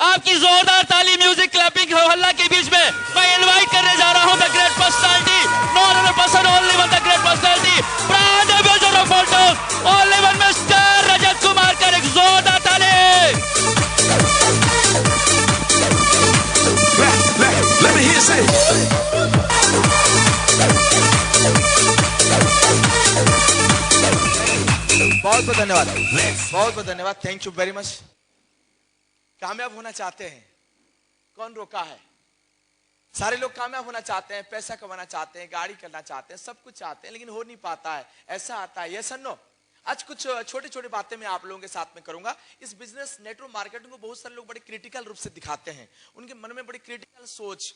आपकी जोरदार ताली, म्यूजिक, क्लैपिंग, हल्ला के बीच में मैं इनवाइट करने जा रहा हूं the great personality, no other person, only one the great personality, brand ambassador of photos, only one mister Rajat Kumar का एक जोरदार ताली। Let me hear you say बहुत बहुत धन्यवाद, बहुत बहुत धन्यवाद, थैंक यू वेरी मच। कामयाब होना चाहते हैं, कौन रोका है? सारे लोग कामयाब होना चाहते हैं, पैसा कमाना चाहते हैं, गाड़ी करना चाहते हैं, सब कुछ चाहते हैं, लेकिन हो नहीं पाता है। ऐसा आता है, यस और नो? आज कुछ छोटी छोटी बातें मैं आप लोगों के साथ में करूंगा। इस बिजनेस नेटवर्क मार्केटिंग को बहुत सारे लोग बड़े क्रिटिकल रूप से दिखाते हैं, उनके मन में बड़ी क्रिटिकल सोच,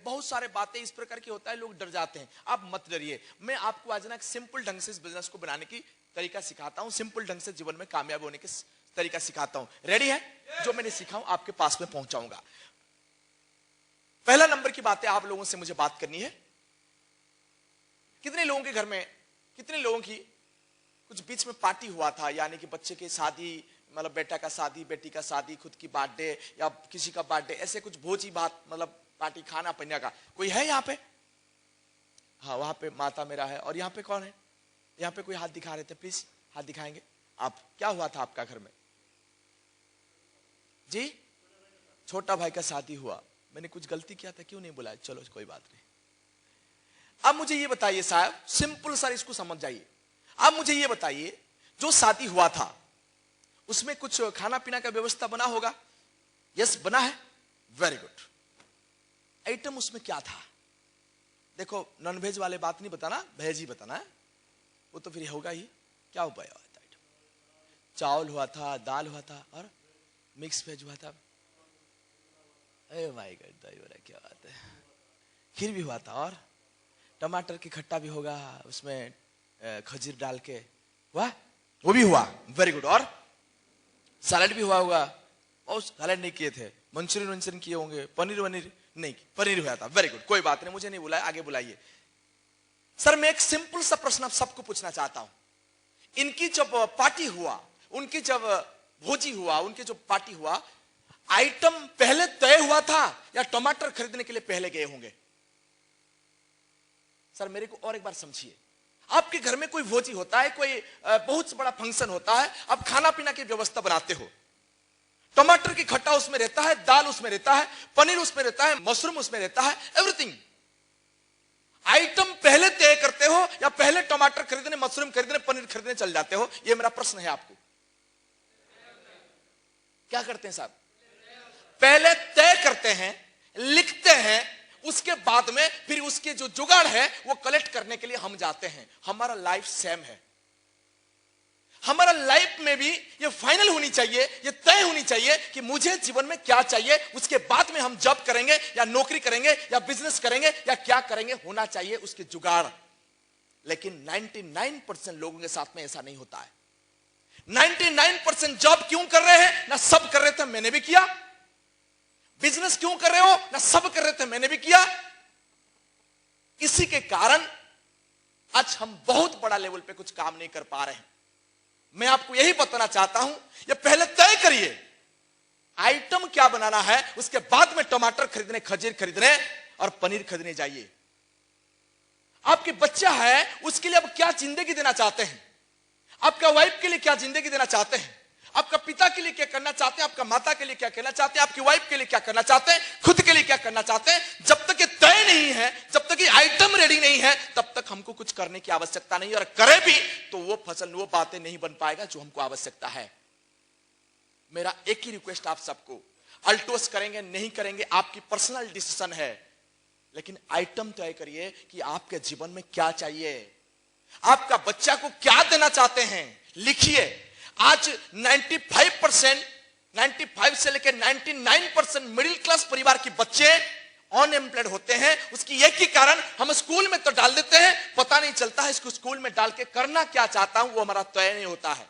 बहुत सारे बातें इस प्रकार की होता है, लोग डर जाते हैं। आप मत डरिए, मैं आपको आज ना एक सिंपल ढंग से इस बिजनेस को बनाने की तरीका सिखाता हूं, सिंपल ढंग से जीवन में कामयाब होने के तरीका सिखाता हूं। रेडी है? जो मैंने सीखा हूं आपके पास में पहुंचाऊंगा। पहला नंबर की बात है, आप लोगों से मुझे बात करनी है। कितने लोगों के घर में, कितने लोगों की कुछ बीच में पार्टी हुआ था, यानी कि बच्चे की शादी, मतलब बेटा का शादी, बेटी का शादी, खुद की बर्थडे या किसी का बर्थडे, ऐसे कुछ भोजी बात, मतलब पार्टी, खाना पीने का कोई है यहाँ पे? हाँ, वहां पे माता मेरा है। और यहाँ पे कौन है? यहाँ पे कोई हाथ दिखा रहे थे, प्लीज हाथ दिखाएंगे आप। क्या हुआ था आपका घर में? जी, छोटा भाई का शादी हुआ। मैंने कुछ गलती किया था? क्यों नहीं बुलाया? चलो कोई बात नहीं। अब मुझे ये बताइए साहब, सिंपल सर, इसको समझ जाइए। अब मुझे ये बताइए, जो शादी हुआ था उसमें कुछ खाना पीना का व्यवस्था बना होगा? यस, बना है, वेरी गुड। आइटम उसमें क्या था? देखो, नॉन वेज वाले बात नहीं बताना, वेज ही बताना है, वो तो फिर होगा ही। क्या उपाय हुआ था? आइटम चावल हुआ था, दाल हुआ था, और मिक्स वेज हुआ था। ए माय गॉड, दही बड़ा, क्या बात है। खीर भी हुआ था, और टमाटर की खट्टा भी होगा, उसमें खजूर डाल के, वाह, वो भी हुआ, वेरी गुड। और सैलड भी हुआ होगा। और सैलड नहीं किए थे, मंचूरियन किए होंगे, पनीर वनीर नहीं, पनीर हुआ था, वेरी गुड। कोई बात नहीं, मुझे नहीं बुलाया, आगे बुलाइए। सर, मैं एक सिंपल सा प्रश्न आप सबको पूछना चाहता हूं। इनकी जब पार्टी हुआ, उनकी जब भोजी हुआ, उनकी जो पार्टी हुआ, आइटम पहले तय हुआ था या टमाटर खरीदने के लिए पहले गए होंगे? सर, मेरे को और एक बार समझिए। आपके घर में कोई भोजी होता है, कोई बहुत बड़ा फंक्शन होता है, आप खाना पीना की व्यवस्था बनाते हो, टमाटर की खट्टा उसमें रहता है, दाल उसमें रहता है, पनीर उसमें रहता है, मशरूम उसमें रहता है, एवरीथिंग। आइटम पहले तय करते हो या पहले टमाटर खरीदने, मशरूम खरीदने, पनीर खरीदने चल जाते हो? यह मेरा प्रश्न है आपको। क्या करते हैं साहब? पहले तय करते हैं, लिखते हैं, उसके बाद में फिर उसके जो जुगाड़ है वो कलेक्ट करने के लिए हम जाते हैं। हमारा लाइफ सेम है। हमारा लाइफ में भी ये फाइनल होनी चाहिए, ये तय होनी चाहिए कि मुझे जीवन में क्या चाहिए। उसके बाद में हम जॉब करेंगे या नौकरी करेंगे या बिजनेस करेंगे या क्या करेंगे, होना चाहिए उसके जुगाड़। लेकिन 99% लोगों के साथ में ऐसा नहीं होता है। 99% जॉब क्यों कर रहे हैं? ना सब कर रहे थे, मैंने भी किया। बिजनेस क्यों कर रहे हो? ना सब कर रहे थे, मैंने भी किया। इसी के कारण आज हम बहुत बड़ा लेवल पे कुछ काम नहीं कर पा रहे हैं। मैं आपको यही बताना चाहता हूं, ये पहले तय करिए आइटम क्या बनाना है, उसके बाद में टमाटर खरीदने, खजूर खरीदने और पनीर खरीदने जाइए। आपके बच्चा है, उसके लिए आप क्या जिंदगी देना चाहते हैं? आपका वाइफ के लिए क्या जिंदगी देना चाहते हैं? आपका पिता के लिए क्या करना चाहते हैं? आपका माता के लिए क्या करना चाहते हैं? आपकी वाइफ के लिए क्या करना चाहते हैं? खुद के लिए क्या करना चाहते हैं? जब तक ये तय नहीं है, जब तक ये आइटम रेडी नहीं है, तब तक हमको कुछ करने की आवश्यकता नहीं। और करे भी तो वो फसल, वो बातें नहीं बन पाएगा जो हमको आवश्यकता है। मेरा एक ही रिक्वेस्ट आप सबको, अल्टोस करेंगे नहीं करेंगे आपकी पर्सनल डिसीजन है, लेकिन आइटम तय करिए कि आपके जीवन में क्या चाहिए, आपका बच्चा को क्या देना चाहते हैं, लिखिए। आज 95% से लेकर 99% मिडिल क्लास परिवार के बच्चे अनएम्प्लॉयड होते हैं। उसकी एक ही कारण, हम स्कूल में तो डाल देते हैं, पता नहीं चलता है इसको स्कूल में डाल के करना क्या चाहता हूं, वो हमारा तय नहीं होता है।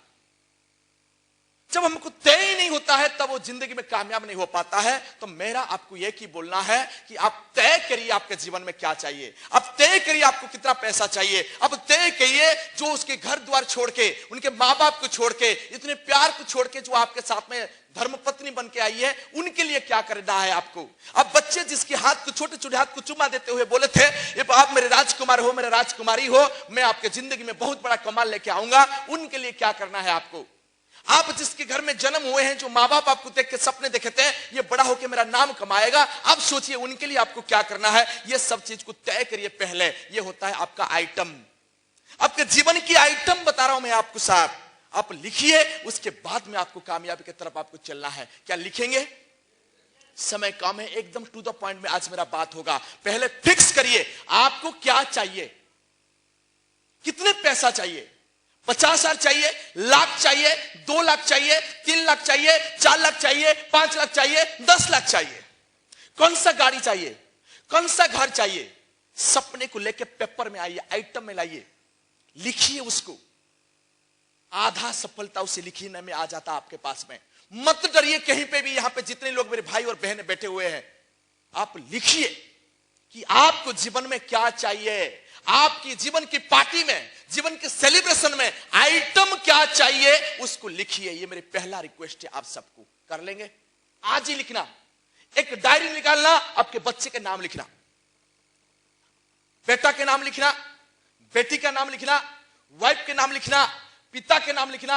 जब हमको तय ही नहीं होता है तब वो जिंदगी में कामयाब नहीं हो पाता है। तो मेरा आपको यह की बोलना है कि आप तय करिए आपके जीवन में क्या चाहिए, आप तय करिए आपको कितना पैसा चाहिए, अब तय करिए जो उसके घर द्वार छोड़ के, उनके माँ बाप को छोड़ के, इतने प्यार को छोड़ के जो आपके साथ में धर्मपत्नी बन के आई है, उनके लिए क्या करना है आपको। अब बच्चे जिसके हाथ को, छोटे छोटे हाथ को चुमा देते हुए बोले थे ये आप मेरे राजकुमार हो, मेरे राजकुमारी हो, मैं आपके जिंदगी में बहुत बड़ा कमाल लेके आऊंगा, उनके लिए क्या करना है आपको। आप जिसके घर में जन्म हुए हैं, जो माँ बाप आपको देख के सपने देखते हैं ये बड़ा होकर मेरा नाम कमाएगा, अब सोचिए उनके लिए आपको क्या करना है। ये सब चीज को तय करिए पहले। ये होता है आपका आइटम, आपके जीवन की आइटम बता रहा हूं मैं आपको साहब। आप लिखिए, उसके बाद में आपको कामयाबी की तरफ आपको चलना है। क्या लिखेंगे? समय कम है, एकदम टू द पॉइंट में आज मेरा बात होगा। पहले फिक्स करिए आपको क्या चाहिए, कितने पैसा चाहिए, 50,000 चाहिए, लाख चाहिए, 2 लाख चाहिए, 3 लाख चाहिए, 4 लाख चाहिए, 5 लाख चाहिए, 10 लाख चाहिए, कौन सा गाड़ी चाहिए, कौन सा घर चाहिए। सपने को लेके पेपर में आइए, आइटम में लाइए, लिखिए उसको। आधा सफलता उसे लिखने में आ जाता आपके पास में। मत डरिए कहीं पे भी, यहां पे जितने लोग मेरे भाई और बहनें बैठे हुए हैं, आप लिखिए कि आपको जीवन में क्या चाहिए। आपकी जीवन की पार्टी में, जीवन के सेलिब्रेशन में आइटम क्या चाहिए उसको लिखिए। ये मेरी पहला रिक्वेस्ट है आप सबको। कर लेंगे? आज ही लिखना, एक डायरी निकालना, आपके बच्चे के नाम लिखना, बेटा के नाम लिखना, बेटी का नाम लिखना, वाइफ के नाम लिखना, पिता के नाम लिखना,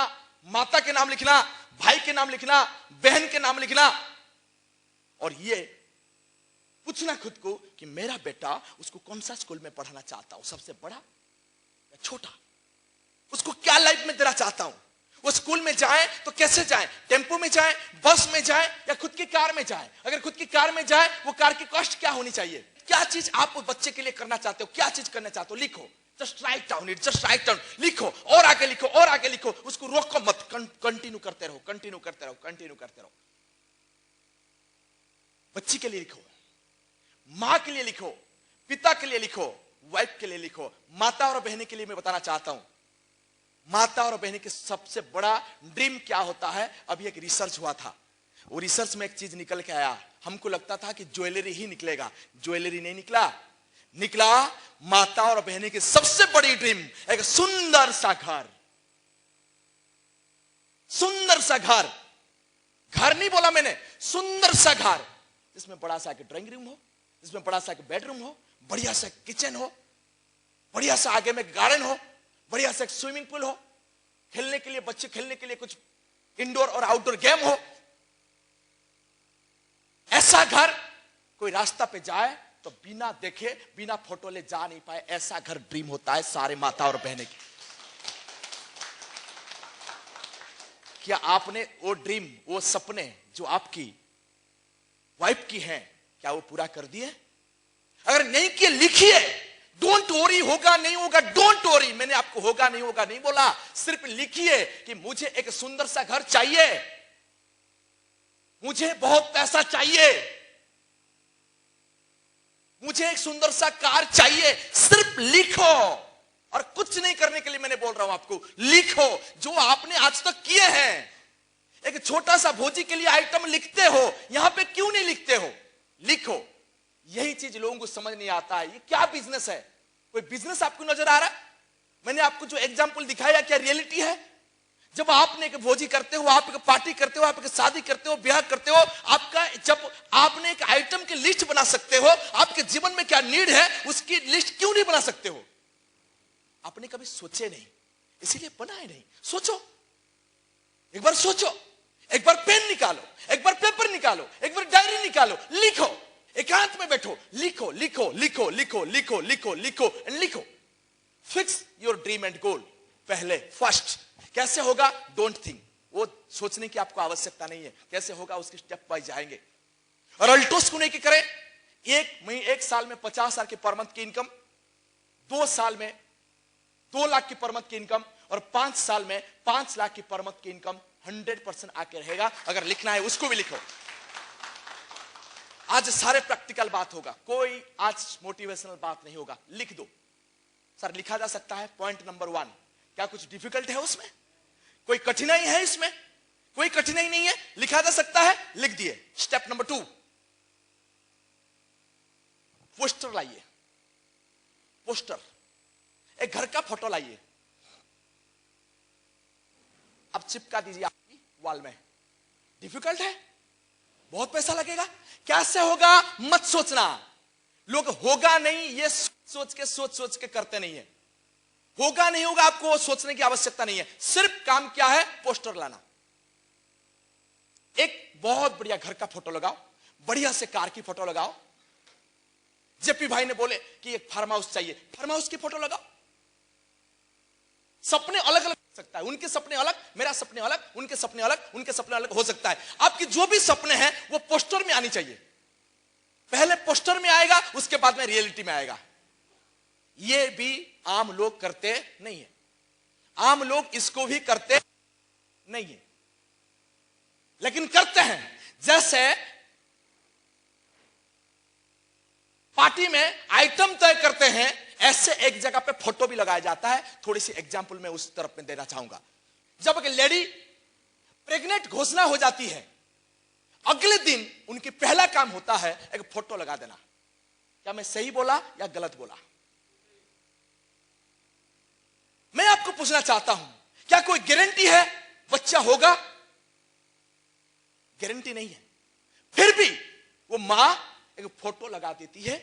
माता के नाम लिखना, भाई के नाम लिखना, बहन के नाम लिखना। और ये पूछना खुद को कि मेरा बेटा उसको कौन सा स्कूल में पढ़ाना चाहता हूं, सबसे बड़ा या छोटा, उसको क्या लाइफ में देना चाहता हूं। वो स्कूल में जाए तो कैसे जाए, टेम्पो में जाए, बस में जाए या खुद की कार में जाए। अगर खुद की कार में जाए वो कार की कॉस्ट क्या होनी चाहिए, क्या चीज आप बच्चे के लिए करना चाहते हो, क्या चीज करना चाहते हो, लिखो। Just write down it, just write down, लिखो और आगे लिखो और आगे लिखो। उसको रोको मत, कंटिन्यू करते रहो, कंटिन्यू करते रहो, कंटिन्यू करते रहो। बच्ची के लिए लिखो, मां के लिए लिखो, पिता के लिए लिखो, वाइफ के लिए लिखो। माता और बहनें के लिए मैं बताना चाहता हूं, माता और बहनें के सबसे बड़ा ड्रीम क्या होता है। अभी एक रिसर्च हुआ था, वो रिसर्च में एक चीज निकल के आया। हमको लगता था कि ज्वेलरी ही निकलेगा, ज्वेलरी नहीं निकला। निकला माता और बहनें की सबसे बड़ी ड्रीम एक सुंदर सा घर। सुंदर सा घर, घर नहीं बोला मैंने, सुंदर सा घर जिसमें बड़ा सा एक ड्राइंग रूम हो, जिसमें बड़ा सा एक बेडरूम हो, बढ़िया सा किचन हो, बढ़िया सा आगे में गार्डन हो, बढ़िया सा एक स्विमिंग पूल हो, खेलने के लिए, बच्चे खेलने के लिए कुछ इंडोर और आउटडोर गेम हो। ऐसा घर कोई रास्ता पे जाए तो बिना देखे, बिना फोटो ले जा नहीं पाए, ऐसा घर ड्रीम होता है सारे माता और बहनें की। क्या आपने वो ड्रीम, वो सपने जो आपकी वाइफ की हैं, क्या वो पूरा कर दिए? अगर नहीं किए लिखिए। डोंट वरी, होगा नहीं होगा, डोंट वरी। मैंने आपको होगा नहीं होगा नहीं बोला, सिर्फ लिखिए कि मुझे एक सुंदर सा घर चाहिए, मुझे बहुत पैसा चाहिए, मुझे एक सुंदर सा कार चाहिए। सिर्फ लिखो, और कुछ नहीं करने के लिए मैंने बोल रहा हूं आपको, लिखो जो आपने आज तक किए हैं। एक छोटा सा भोजी के लिए आइटम लिखते हो, यहां पे क्यों नहीं लिखते हो? लिखो। यही चीज लोगों को समझ नहीं आता है। ये क्या बिजनेस है? कोई बिजनेस आपको नजर आ रहा है? मैंने आपको जो एग्जांपल दिखाया क्या रियलिटी है? जब आपने एक भोजी करते हो, आप एक पार्टी करते हो, आप एक शादी करते हो, ब्याह करते हो, आपका जब आपने एक आइटम की लिस्ट बना सकते हो, आपके जीवन में क्या नीड है उसकी लिस्ट क्यों नहीं बना सकते हो? आपने कभी सोचे नहीं, इसीलिए बनाए नहीं। सोचो, एक बार सोचो, एक बार पेन निकालो, एक बार पेपर निकालो, एक बार डायरी निकालो, लिखो, एकांत में बैठो, लिखो लिखो लिखो लिखो लिखो लिखो लिखो एंड लिखो। फिक्स योर ड्रीम एंड गोल। पहले फर्स्ट कैसे होगा, डोंट थिंक, वो सोचने की आपको आवश्यकता नहीं है। कैसे होगा उसके स्टेप बाय जाएंगे। और अल्टोस को नहीं कि करें, एक साल में 50,000 की पर मंथ की इनकम, 2 साल में 2 लाख की पर मंथ की इनकम, और 5 साल में 5 लाख की पर मंथ की इनकम 100% आके रहेगा। अगर लिखना है उसको भी लिखो। आज सारे प्रैक्टिकल बात होगा, कोई आज मोटिवेशनल बात नहीं होगा। लिख दो सर, लिखा जा सकता है। पॉइंट नंबर 1, क्या कुछ डिफिकल्ट है उसमें? कोई कठिनाई है इसमें? कोई कठिनाई नहीं है, लिखा जा सकता है, लिख दिए। स्टेप नंबर 2, पोस्टर लाइए। पोस्टर, एक घर का फोटो लाइए, अब चिपका दीजिए आपकी वॉल में। डिफिकल्ट है, बहुत पैसा लगेगा, कैसे होगा मत सोचना। लोग होगा नहीं ये सोच के करते नहीं है। होगा नहीं होगा आपको सोचने की आवश्यकता नहीं है, सिर्फ काम क्या है, पोस्टर लाना। एक बहुत बढ़िया घर का फोटो लगाओ, बढ़िया से कार की फोटो लगाओ। जेपी भाई ने बोले कि एक फार्म हाउस चाहिए, फार्म हाउस की फोटो लगाओ। सपने अलग अलग हो सकता है, उनके सपने अलग, मेरा सपने अलग, उनके सपने अलग, उनके सपने अलग हो सकता है। आपकी जो भी सपने हैं वो पोस्टर में आनी चाहिए। पहले पोस्टर में आएगा, उसके बाद में रियलिटी में आएगा। ये भी आम लोग करते नहीं है, आम लोग इसको भी करते नहीं है, लेकिन करते हैं। जैसे पार्टी में आइटम तय करते हैं, ऐसे एक जगह पे फोटो भी लगाया जाता है। थोड़ी सी एग्जांपल मैं उस तरफ में देना चाहूंगा। जब एक लेडी प्रेग्नेंट घोषणा हो जाती है, अगले दिन उनकी पहला काम होता है एक फोटो लगा देना। क्या मैं सही बोला या गलत बोला? मैं आपको पूछना चाहता हूं, क्या कोई गारंटी है बच्चा होगा? गारंटी नहीं है। फिर भी वो मां एक फोटो लगा देती है।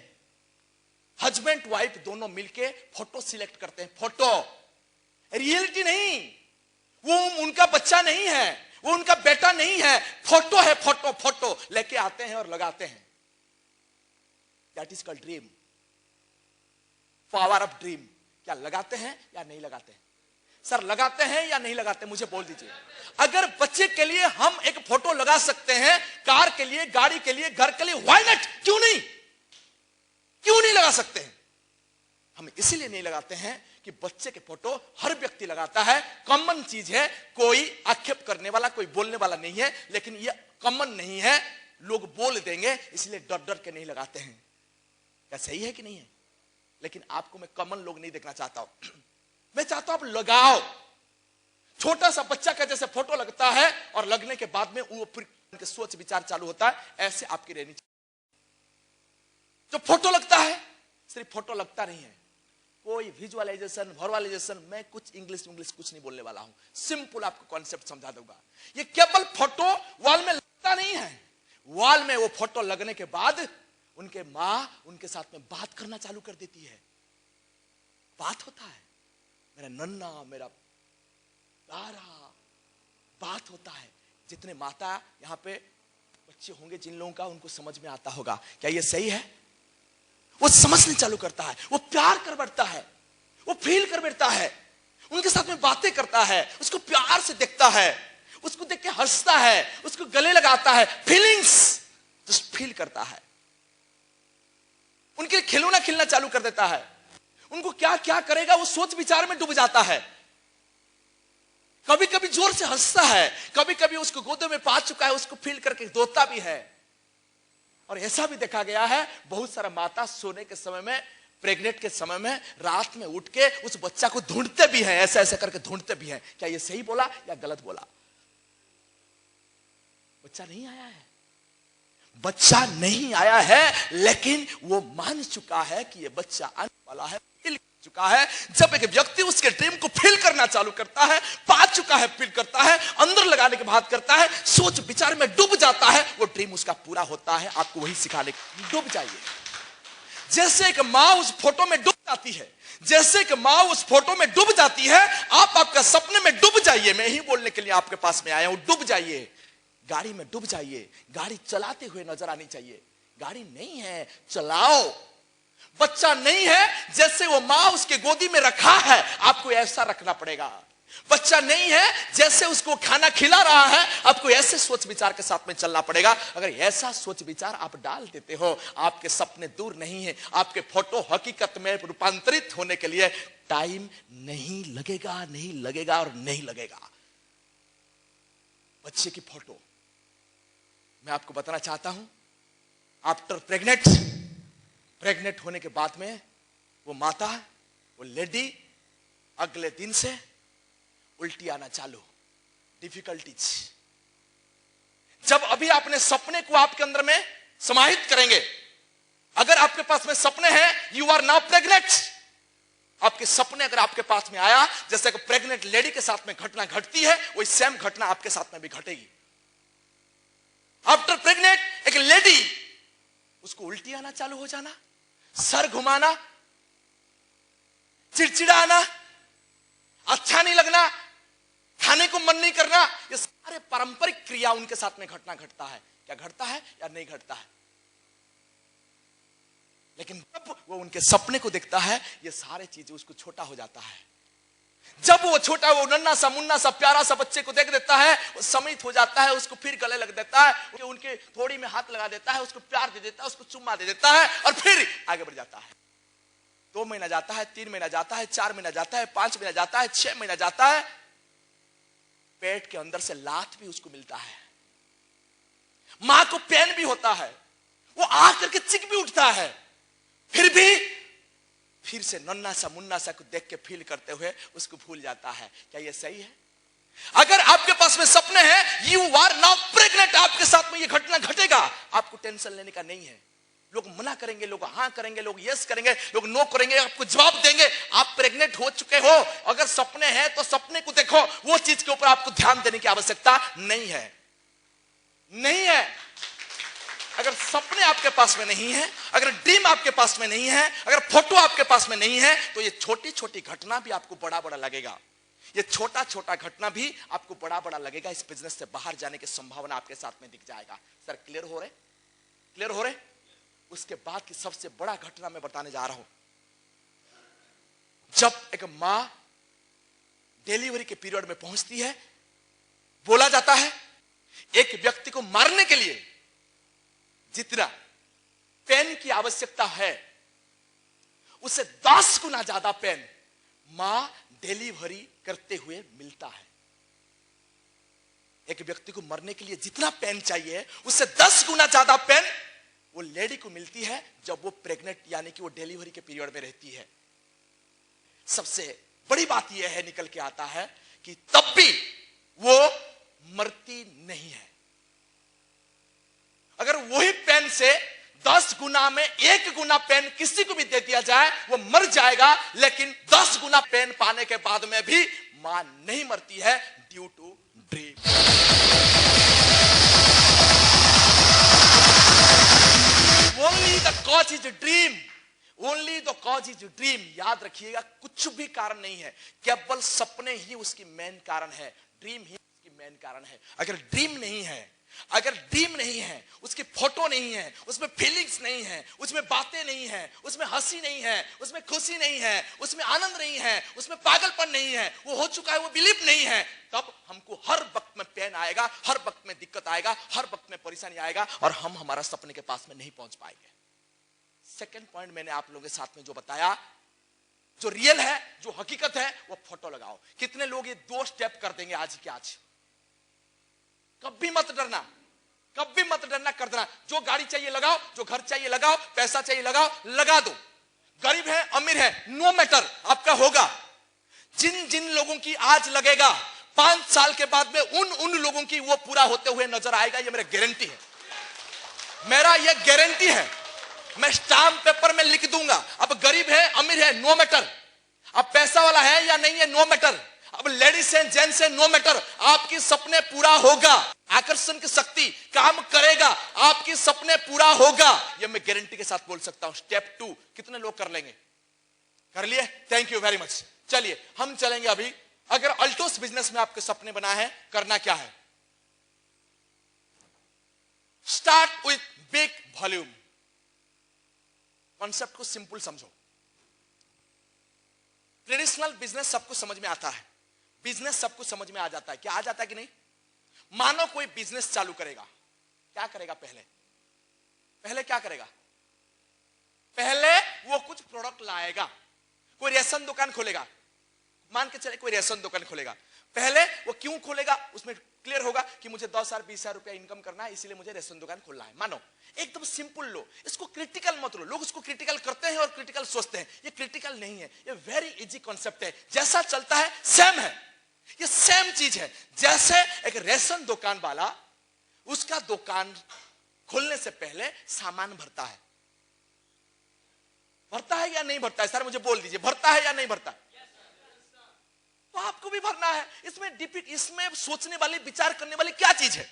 हस्बैंड वाइफ दोनों मिलके फोटो सिलेक्ट करते हैं। फोटो, रियलिटी नहीं, वो उनका बच्चा नहीं है, वो उनका बेटा नहीं है, फोटो है। फोटो फोटो लेके आते हैं और लगाते हैं। That is called dream, power of dream. क्या लगाते हैं या नहीं लगाते हैं? सर लगाते हैं या नहीं लगाते, मुझे बोल दीजिए। अगर बच्चे के लिए हम एक फोटो लगा सकते हैं, कार के लिए, गाड़ी के लिए, घर के लिए, व्हाई नॉट? क्यों नहीं, क्यों नहीं लगा सकते हैं? हम इसीलिए नहीं लगाते हैं कि बच्चे के फोटो हर व्यक्ति लगाता है, कॉमन चीज है, कोई आक्षेप करने वाला, कोई बोलने वाला नहीं है। लेकिन यह कॉमन नहीं है, लोग बोल देंगे, इसलिए डर डर के नहीं लगाते हैं। क्या सही है कि नहीं है? लेकिन आपको मैं कॉमन लोग नहीं देखना चाहता हूं, मैं चाहता हूं आप लगाओ। छोटा सा बच्चा का जैसे फोटो लगता है और लगने के बाद में वो फिर उनके सोच विचार चालू होता है, ऐसे आपकी रहनी चाहिए। जो फोटो लगता है सिर्फ फोटो लगता नहीं है, कोई विजुअलाइजेशन, वर्बलाइजेशन, मैं कुछ इंग्लिश कुछ नहीं बोलने वाला हूं, सिंपल आपको कॉन्सेप्ट समझा दूंगा। ये केवल फोटो वॉल में लगता नहीं है, वॉल में वो फोटो लगने के बाद उनके मां उनके साथ में बात करना चालू कर देती है। बात होता है, मेरा नन्ना, मेरा प्यारा, बात होता है। जितने माता यहां पे बच्चे होंगे, जिन लोगों का, उनको समझ में आता होगा। क्या ये सही है? वो समझने चालू करता है, वो प्यार कर बैठता है, वो फील कर बैठता है, उनके साथ में बातें करता है, उसको प्यार से देखता है, उसको देख के हंसता है, उसको गले लगाता है, फीलिंग्स जस्ट फील करता है, उनके खिलौना खिलना चालू कर देता है। उनको क्या क्या करेगा वो सोच विचार में डूब जाता है। कभी कभी जोर से हंसता है, कभी कभी उसको गोदे में पा चुका है, उसको फील करके रोता भी है। और ऐसा भी देखा गया है, बहुत सारा माता सोने के समय में, प्रेग्नेंट के समय में, रात में उठ के उस बच्चा को ढूंढते भी हैं, ऐसा ऐसा करके ढूंढते भी हैं। क्या ये सही बोला या गलत बोला? बच्चा नहीं आया है, बच्चा नहीं आया है, लेकिन वो मान चुका है कि ये बच्चा आने वाला है, फील कर चुका है। जब एक व्यक्ति उसके ड्रीम को फील करना चालू करता है, पा चुका है, फील करता है, अंदर लगाने की बात करता है, सोच विचार में डूब जाता है, वो ड्रीम उसका पूरा होता है। आपको वही सिखाने, डूब जाइए। जैसे एक मां उस फोटो में डूब जाती है, जैसे एक मां उस फोटो में डूब जाती है, आप आपका सपने में डूब जाइए। मैं ही बोलने के लिए आपके पास में आया हूं, डूब जाइए, गाड़ी में डूब जाइए। गाड़ी चलाते हुए नजर आनी चाहिए। गाड़ी नहीं है, चलाओ। बच्चा नहीं है, जैसे वो मां उसके गोदी में रखा है, आपको ऐसा रखना पड़ेगा। बच्चा नहीं है, जैसे उसको खाना खिला रहा है, आपको ऐसे सोच विचार के साथ में चलना पड़ेगा। अगर ऐसा सोच विचार आप डाल देते हो, आपके सपने दूर नहीं है, आपके फोटो हकीकत में रूपांतरित होने के लिए टाइम नहीं लगेगा, नहीं लगेगा और नहीं लगेगा। बच्चे की फोटो मैं आपको बताना चाहता हूं, आफ्टर प्रेग्नेंट होने के बाद में वो माता, वो लेडी अगले दिन से उल्टी आना चालू, डिफिकल्टीज, जब अभी आपने सपने को आपके अंदर में समाहित करेंगे, अगर आपके पास में सपने हैं, यू आर नाउ प्रेग्नेंट। आपके सपने अगर आपके पास में आया, जैसे कि प्रेग्नेंट लेडी के साथ में घटना घटती है, वही सेम घटना आपके साथ में भी घटेगी। आफ्टर प्रेग्नेंट एक लेडी, उसको उल्टी आना चालू हो जाना, सर घुमाना, चिड़चिड़ाना, अच्छा नहीं लगना, खाने को मन नहीं करना, ये सारे पारंपरिक क्रिया उनके साथ में घटना घटता है। क्या घटता है या नहीं घटता है? लेकिन जब वो उनके सपने को देखता है, ये सारे चीजें उसको छोटा हो जाता है। जब वो छोटा, वो नन्ना सा मुन्ना सा प्यारा सा बच्चे को देख देता है, वो सम्मिलित हो जाता है, उसको फिर गले लग देता है, उनके थोड़ी में हाथ लगा देता है, उसको प्यार दे देता है, उसको चुम्मा दे देता है, और फिर आगे बढ़ जाता है। 2 महीना जाता है, 3 महीना जाता है, 4 महीना जाता है, 5 महीना जाता है, 6 महीना जाता है, पेट के अंदर से लात भी उसको मिलता है, मां को पेन भी होता है, वो आकर के चिक भी उठता है, फिर से नन्ना सा मुन्ना सा को देख के फील करते हुए उसको भूल जाता है। क्या ये सही है? अगर आपके पास में सपने हैं, यू आर नाउ प्रेग्नेंट, आपके साथ में ये घटना घटेगा, आपको टेंशन लेने का नहीं है। लोग मना करेंगे, लोग हाँ करेंगे, लोग यस करेंगे, लोग नो करेंगे, आपको जवाब देंगे। आप प्रेग्नेंट हो चुके हो, अगर सपने हैं तो सपने को देखो, वो चीज के ऊपर आपको ध्यान देने की आवश्यकता नहीं है। नहीं है। अगर सपने आपके पास में नहीं है, अगर ड्रीम आपके पास में नहीं है, अगर फोटो आपके पास में नहीं है, तो ये छोटी छोटी घटना भी आपको बड़ा बड़ा लगेगा। ये छोटा छोटा घटना भी आपको बड़ा बड़ा लगेगा। इस बिजनेस से बाहर जाने की संभावना आपके साथ में दिख जाएगा। सर क्लियर हो रहे? क्लियर हो रहे? उसके बाद की सबसे बड़ा घटना मैं बताने जा रहा हूं। जब एक मां डिलीवरी के पीरियड में पहुंचती है, बोला जाता है एक व्यक्ति को मारने के लिए जितना पेन की आवश्यकता है, उससे 10 गुना ज्यादा पेन मां डिलीवरी करते हुए मिलता है। एक व्यक्ति को मरने के लिए जितना पेन चाहिए, उससे 10 गुना ज्यादा पेन वो लेडी को मिलती है जब वो प्रेग्नेंट यानी कि वो डिलीवरी के पीरियड में रहती है। सबसे बड़ी बात यह है, निकल के आता है कि तब भी वो मरती नहीं है। अगर वही पेन से 10 गुना में 1 गुना पेन किसी को भी दे दिया जाए, वो मर जाएगा, लेकिन 10 गुना पेन पाने के बाद में भी मां नहीं मरती है, due to dream. Only the cause is dream, only the cause is dream. याद रखिएगा, कुछ भी कारण नहीं है, केवल सपने ही उसकी मेन कारण है, ड्रीम ही उसकी मेन कारण है। अगर ड्रीम नहीं है, अगर ड्रीम नहीं है, उसकी फोटो नहीं है, उसमें फीलिंग्स नहीं है, उसमें बातें नहीं है, उसमें हंसी नहीं है, उसमें खुशी नहीं है, उसमें आनंद नहीं है, उसमें पागलपन नहीं है, वो हो चुका है, वो बिलीव नहीं है, तब हमको हर वक्त में पेन आएगा, हर वक्त में दिक्कत आएगा, हर वक्त में परेशानी आएगा, और हम हमारा सपने के पास में नहीं पहुंच पाएंगे। सेकंड पॉइंट मैंने आप लोगों के साथ में जो बताया, जो रियल है, जो हकीकत है, वो फोटो लगाओ। कितने लोग ये 2 स्टेप कर देंगे आज के आज? कभी मत डरना, कभी मत डरना, कर देना। जो गाड़ी चाहिए लगाओ, जो घर चाहिए लगाओ, पैसा चाहिए लगाओ, लगा दो। गरीब है अमीर है, नो मैटर, आपका होगा। जिन जिन लोगों की आज लगेगा, 5 साल के बाद में उन लोगों की वो पूरा होते हुए नजर आएगा। ये मेरा गारंटी है, मेरा ये गारंटी है। मैं स्टाम्प पेपर में लिख दूंगा। अब गरीब है अमीर है, नो मैटर। अब पैसा वाला है या नहीं है, नो मैटर। अब लेडीज एंड जेंट्स है, नो मैटर, आपकी सपने पूरा होगा। आकर्षण की शक्ति काम करेगा, आपकी सपने पूरा होगा, ये मैं गारंटी के साथ बोल सकता हूं। स्टेप 2 कितने लोग कर लेंगे? कर लिए? Thank you very much. चलिए हम चलेंगे अभी। अगर अल्टोस बिजनेस में आपके सपने बना है, करना क्या है? Start with big volume. Concept को सिंपल समझो। ट्रेडिशनल बिजनेस सबको समझ में आता है, बिजनेस सबको समझ में आ जाता है। क्या आ जाता है कि नहीं? मानो कोई बिजनेस चालू करेगा, क्या करेगा? पहले क्या करेगा? पहले वो कुछ प्रोडक्ट लाएगा। कोई रेशन दुकान खोलेगा, मान के चले कोई रेशन दुकान खोलेगा। पहले वो क्यों खोलेगा, उसमें क्लियर होगा कि मुझे 10,000 20,000 रुपया इनकम करना है, इसीलिए मुझे रेशन दुकान खोलना है। मानो एकदम सिंपल लो, इसको क्रिटिकल मत लो। लोग इसको क्रिटिकल करते हैं और क्रिटिकल सोचते हैं, ये क्रिटिकल नहीं है, ये वेरी इजी कॉन्सेप्ट है। जैसा चलता है सेम है, ये सेम चीज है। जैसे एक रेशन दुकान वाला उसका दुकान खोलने से पहले सामान भरता है। भरता है या नहीं भरता है? सर मुझे बोल दीजिए, भरता है या नहीं भरता? तो आपको भी भरना है। इसमें सोचने वाली, विचार करने वाली क्या चीज है?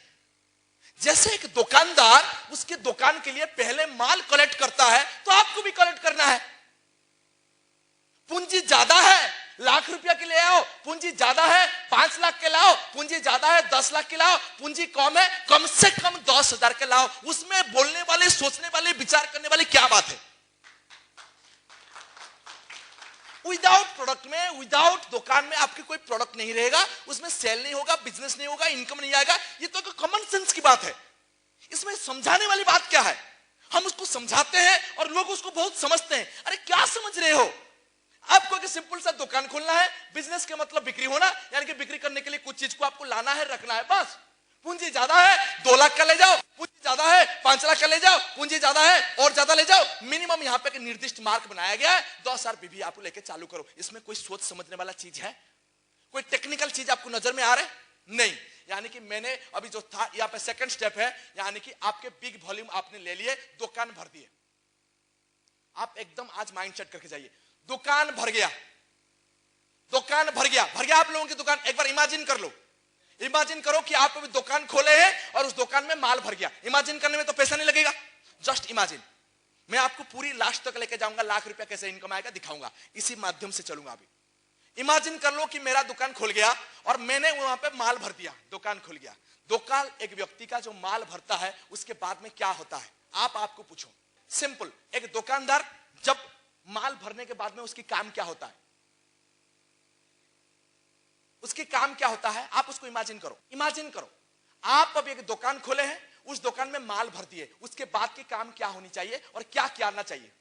जैसे एक दुकानदार उसके दुकान के लिए पहले माल कलेक्ट करता है, तो आपको भी कलेक्ट करना है। पूंजी ज्यादा है, लाख रुपया के ले आओ। पूंजी ज्यादा है, 5 लाख के लाओ। पूंजी ज्यादा है, 10 लाख के लाओ। पूंजी कम है, कम से कम 10,000 के लाओ। उसमें बोलने वाले, सोचने वाले, विचार करने वाले क्या बात है? विदाउट प्रोडक्ट में, विदाउट दुकान में आपके कोई प्रोडक्ट नहीं रहेगा, उसमें सेल नहीं होगा, बिजनेस नहीं होगा, इनकम नहीं आएगा। ये तो कॉमन सेंस की बात है। इसमें समझाने वाली बात क्या है? हम उसको समझाते हैं और लोग उसको बहुत समझते हैं। अरे क्या समझ रहे हो? आपको एक सिंपल सा दुकान खोलना है। बिजनेस के मतलब बिक्री होना, यानी कि बिक्री करने के लिए कुछ चीज को आपको लाना है, रखना है, बस। पूंजी ज्यादा है, 2 लाख का ले जाओ। पूंजी ज्यादा है, 5 लाख का ले जाओ। पूंजी ज्यादा है और ज्यादा ले जाओ। मिनिमम यहाँ पे एक निर्दिष्ट मार्क बनाया गया है, 10,000 पीवी आपको लेके चालू करो। इसमें कोई सोच समझने वाला चीज है? कोई टेक्निकल चीज आपको नजर में आ रहा है? नहीं। यानी कि मैंने अभी जो था यहाँ पे सेकंड स्टेप है, यानी कि आपके बिग वॉल्यूम आपने ले लिए, दुकान भर दिए। आप एकदम आज माइंड सेट करके जाइए, दुकान भर गया, दुकान भर गया, भर गया आप लोगों की दुकान। एक बार इमेजिन कर लो, इमेजिन करो कि आप अभी दुकान खोले हैं और उस दुकान में माल भर गया। इमेजिन करने में तो पैसा नहीं लगेगा, जस्ट इमेजिन। मैं आपको पूरी लास्ट तक लेके जाऊंगा, लाख रुपया कैसे इनकम आएगा दिखाऊंगा, इसी माध्यम से चलूंगा। अभी इमेजिन कर लो कि मेरा दुकान खुल गया और मैंने वहां पे माल भर दिया, दुकान खुल गया। दुकान एक व्यक्ति का जो माल भरता है, उसके बाद में क्या होता है? आपको पूछो, सिंपल। एक दुकानदार जब माल भरने के बाद में उसकी काम क्या होता है? उसके काम क्या होता है? आप उसको इमेजिन करो। इमेजिन करो आप अब एक दुकान खोले हैं, उस दुकान में माल भर दिए, उसके बाद के काम क्या होनी चाहिए और क्या क्या आना चाहिए?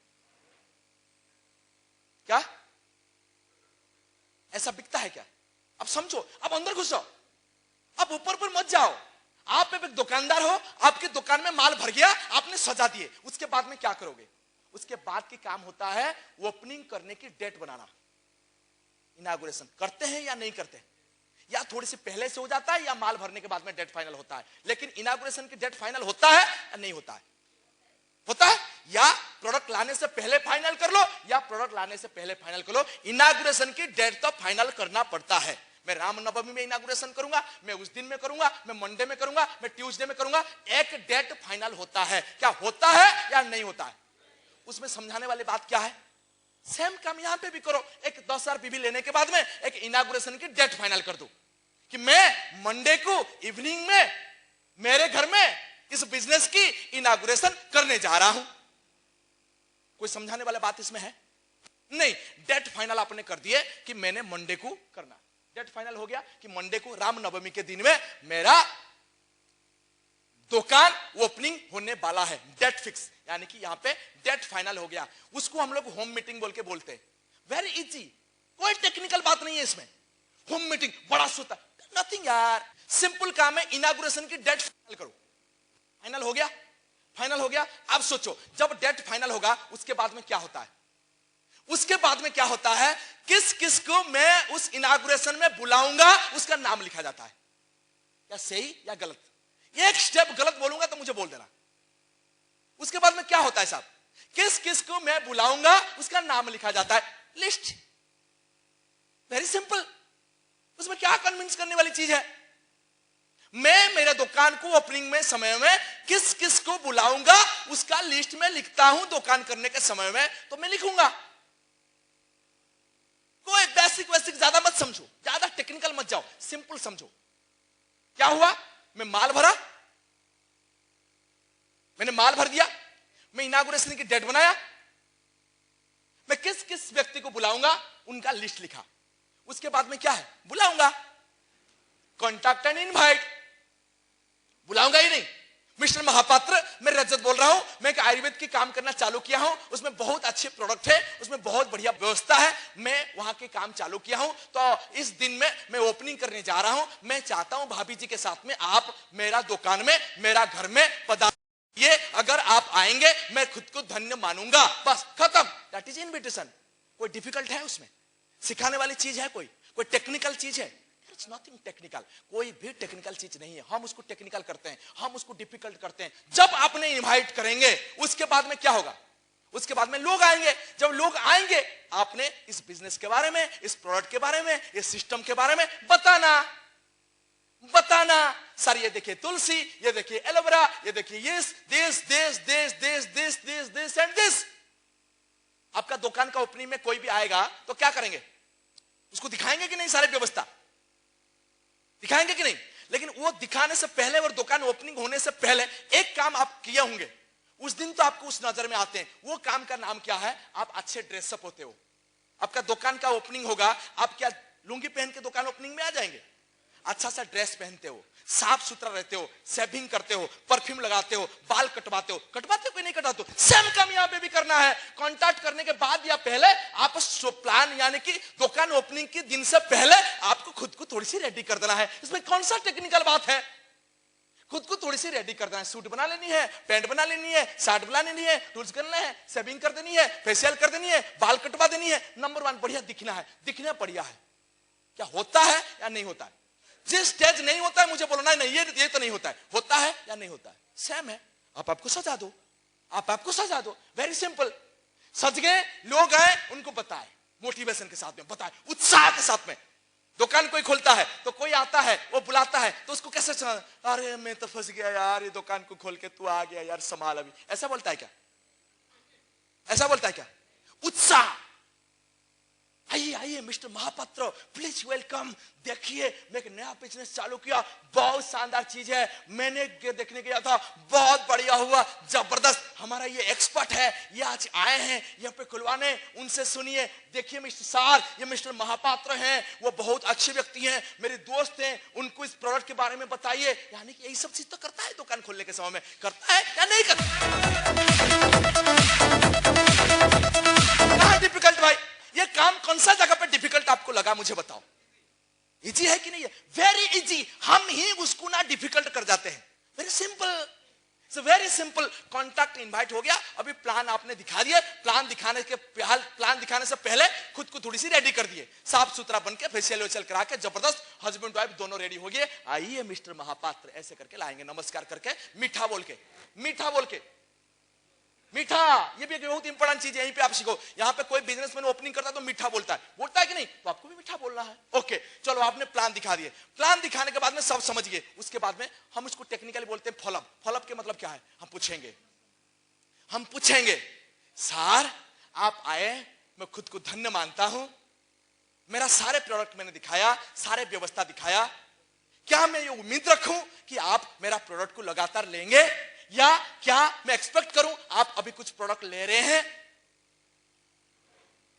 क्या ऐसा बिकता है क्या? अब समझो, अब अंदर घुसो, अब ऊपर पर मत जाओ। आप एक दुकानदार हो, आपकी दुकान में माल भर गया, आपने सजा दिए, उसके बाद में क्या करोगे? उसके बाद के काम होता है ओपनिंग करने की डेट बनाना। इनॉग्रेशन करते हैं या नहीं करते? या थोड़ी सी पहले से हो जाता है या माल भरने के बाद में डेट फाइनल होता है? लेकिन इनॉग्रेशन की डेट फाइनल होता है या नहीं होता है? होता है। या प्रोडक्ट लाने से पहले फाइनल कर लो या प्रोडक्ट लाने से पहले फाइनल कर लो, इनॉग्रेशन की डेट तो फाइनल करना पड़ता है। मैं रामनवमी में इनॉग्रेशन करूंगा, मैं उस दिन में करूंगा, मैं मंडे में करूंगा, मैं ट्यूसडे में करूंगा, एक डेट फाइनल होता है। क्या होता है या नहीं होता है? उसमें समझाने वाली बात क्या है? सेम काम यहां पे भी करो। एक 10,000 पीवी लेने के बाद में एक इनॉग्रेशन की डेट फाइनल कर दो कि मैं मंडे को इवनिंग में मेरे घर में इस बिजनेस की इनॉग्रेशन करने जा रहा हूं। कोई समझाने वाला बात इसमें है? नहीं। डेट फाइनल आपने कर दिए कि मैंने मंडे को करना। डेट फाइनल हो गया कि मंडे को रामनवमी के दिन में मेरा दुकान ओपनिंग होने वाला है। डेट फिक्स, यानी कि यहां पे डेट फाइनल हो गया। उसको हम लोग होम मीटिंग बोल के बोलते हैं। वेरी इजी, कोई टेक्निकल बात नहीं है इसमें। होम मीटिंग बड़ा सोता नथिंग यार, सिंपल काम है। इनॉग्रेशन की डेट फाइनल करो। फाइनल हो गया, फाइनल हो गया। अब सोचो, जब डेट फाइनल होगा उसके बाद में क्या होता है? उसके बाद में क्या होता है? किस किस को मैं उस इनॉग्रेशन में बुलाऊंगा, उसका नाम लिखा जाता है। क्या सही या गलत? एक स्टेप गलत बोलूंगा तो मुझे बोल देना। उसके बाद में क्या होता है साहब? किस किस को मैं बुलाऊंगा उसका नाम लिखा जाता है। List, very simple. उसमें क्या कन्विंस करने वाली चीज है? मैं मेरे दुकान को ओपनिंग में समय में किस किस को बुलाऊंगा उसका लिस्ट में लिखता हूं। दुकान करने के समय में तो मैं लिखूंगा। कोई बेसिक ज्यादा मत समझो, ज्यादा टेक्निकल मत जाओ, सिंपल समझो। क्या हुआ? मैं माल भरा, मैंने माल भर दिया, मैं इनॉग्रेशन की डेट बनाया, मैं किस किस व्यक्ति को बुलाऊंगा उनका लिस्ट लिखा। उसके बाद में क्या है? बुलाऊंगा, कॉन्टैक्ट एंड इनवाइट। बुलाऊंगा ही नहीं। मिस्टर महापात्र, मैं रजत बोल रहा हूं, मैं एक आयुर्वेद की काम करना चालू किया हूं, उसमें बहुत अच्छे प्रोडक्ट है, उसमें बहुत बढ़िया व्यवस्था है, मैं वहां के काम चालू किया हूं। तो इस दिन में मैं ओपनिंग करने जा रहा हूं। मैं चाहता हूं भाभी जी के साथ में आप मेरा दुकान में, मेरा घर में पधारिए। अगर आप आएंगे मैं खुद को धन्य मानूंगा। बस खत्म। That is invitation. कोई डिफिकल्ट है उसमें? सिखाने वाली चीज है? कोई टेक्निकल चीज है? इट्स नथिंग टेक्निकल, कोई भी टेक्निकल चीज नहीं है। हम उसको टेक्निकल करते हैं, हम उसको डिफिकल्ट करते हैं। जब आपने इनवाइट करेंगे उसके बाद में क्या होगा, उसके बाद में लोग आएंगे। जब लोग आएंगे आपने इस बिजनेस के बारे में, इस प्रोडक्ट के बारे में, इस सिस्टम के बारे में बताना। सर ये देखिए तुलसी, ये देखिए एलोवेरा, ये देखिए दिस एंड दिस। आपका दुकान का ओपनिंग में कोई भी आएगा तो क्या करेंगे, उसको दिखाएंगे कि नहीं, सारी व्यवस्था दिखाएंगे कि नहीं। लेकिन वो दिखाने से पहले और दुकान ओपनिंग होने से पहले एक काम आप किए होंगे, उस दिन तो आपको उस नजर में आते हैं। वो काम का नाम क्या है, आप अच्छे ड्रेसअप होते हो। आपका दुकान का ओपनिंग होगा, आप क्या लुंगी पहन के दुकान ओपनिंग में आ जाएंगे? अच्छा सा ड्रेस पहनते हो, साफ सुथरा रहते हो, शेविंग करते हो, परफ्यूम लगाते हो, बाल कटवाते हो कि नहीं कटवाते हो? सेम काम यहाँ पे भी करना है। कॉन्टैक्ट करने के बाद या पहले आप प्लान, यानी कि दुकान ओपनिंग के दिन से पहले आपको खुद को थोड़ी सी रेडी कर देना है। इसमें कौन सा टेक्निकल बात है? खुद को थोड़ी सी रेडी कर देना है। सूट बना लेनी है, पैंट बना लेनी है, शर्ट बना लेनी है, टूल्स करना है, शेविंग कर देनी है, फेशियल कर देनी है, बाल कटवा देनी है। नंबर 1 बढ़िया दिखना है, दिखना बढ़िया है। क्या होता है या नहीं होता है? जिस स्टेज नहीं होता है मुझे बोलना है नहीं, ये तो नहीं होता है, होता है या नहीं होता है? सेम है। आपको सजा दो, आपको सजा दो, वेरी सिंपल। सज गए, लोग आए, उनको बताए, मोटिवेशन के साथ में बताए, उत्साह के साथ में। दुकान कोई खोलता है तो कोई आता है, वो बुलाता है तो उसको कैसे, अरे मैं तो फंस गया यार, ये दुकान को खोल के तू आ गया यार, संभाल अभी, ऐसा बोलता है क्या? ऐसा बोलता है क्या? उत्साह। आइए मिस्टर महापात्र, प्लीज वेलकम। देखिए मैं एक नया बिजनेस चालू किया, बहुत शानदार चीज है, मैंने देखने गया था, बहुत बढ़िया हुआ, जबरदस्त। हमारा ये एक्सपर्ट है, ये आज आए हैं यहाँ पे खुलवाने, उनसे सुनिए। देखिए मिस्टर सार, ये मिस्टर महापात्र हैं, वो बहुत अच्छे व्यक्ति हैं, मेरे दोस्त हैं, उनको इस प्रोडक्ट के बारे में बताइए। यानी कि यही सब चीज तो करता है दुकान खोलने के समय में, करता है या नहीं करता? कहां डिफिकल्ट भाई? ये काम कौन सा जगह पे डिफिकल्ट आपको लगा, मुझे बताओ। इजी है कि नहीं है? Very easy. हम ही उसको ना डिफिकल्ट कर जाते हैं। Very simple, very simple. Contact invite हो गया, अभी प्लान आपने दिखा दिया। प्लान दिखाने से पहले खुद को थोड़ी सी रेडी कर दिए, साफ सुथरा बन के, फेशियल वेशियल करा के, जबरदस्त हस्बैंड वाइफ दोनों रेडी हो गए। आइए मिस्टर महापात्र, ऐसे करके लाएंगे, नमस्कार करके, मीठा बोल के, मीठा बोल के। मीठा, ये भी बहुत इंपॉर्टेंट चीज है, यहीं पे आप सीखो। यहाँ पे कोई बिजनेसमैन ओपनिंग करता है तो मीठा बोलता है कि नहीं? तो आपको भी मीठा बोलना है। ओके, चलो आपने प्लान दिखा दिए। प्लान दिखाने के बाद में सब समझ गए। उसके बाद में हम उसको टेक्निकली बोलते हैं फॉलोअप। फॉलोअप के मतलब क्या है? हम पूछेंगे सर आप आए, मैं खुद को धन्य मानता हूं, मेरा सारे प्रोडक्ट मैंने दिखाया, सारे व्यवस्था दिखाया, क्या मैं ये उम्मीद रखूं कि आप मेरा प्रोडक्ट को लगातार लेंगे, या क्या मैं एक्सपेक्ट करूं आप अभी कुछ प्रोडक्ट ले रहे हैं?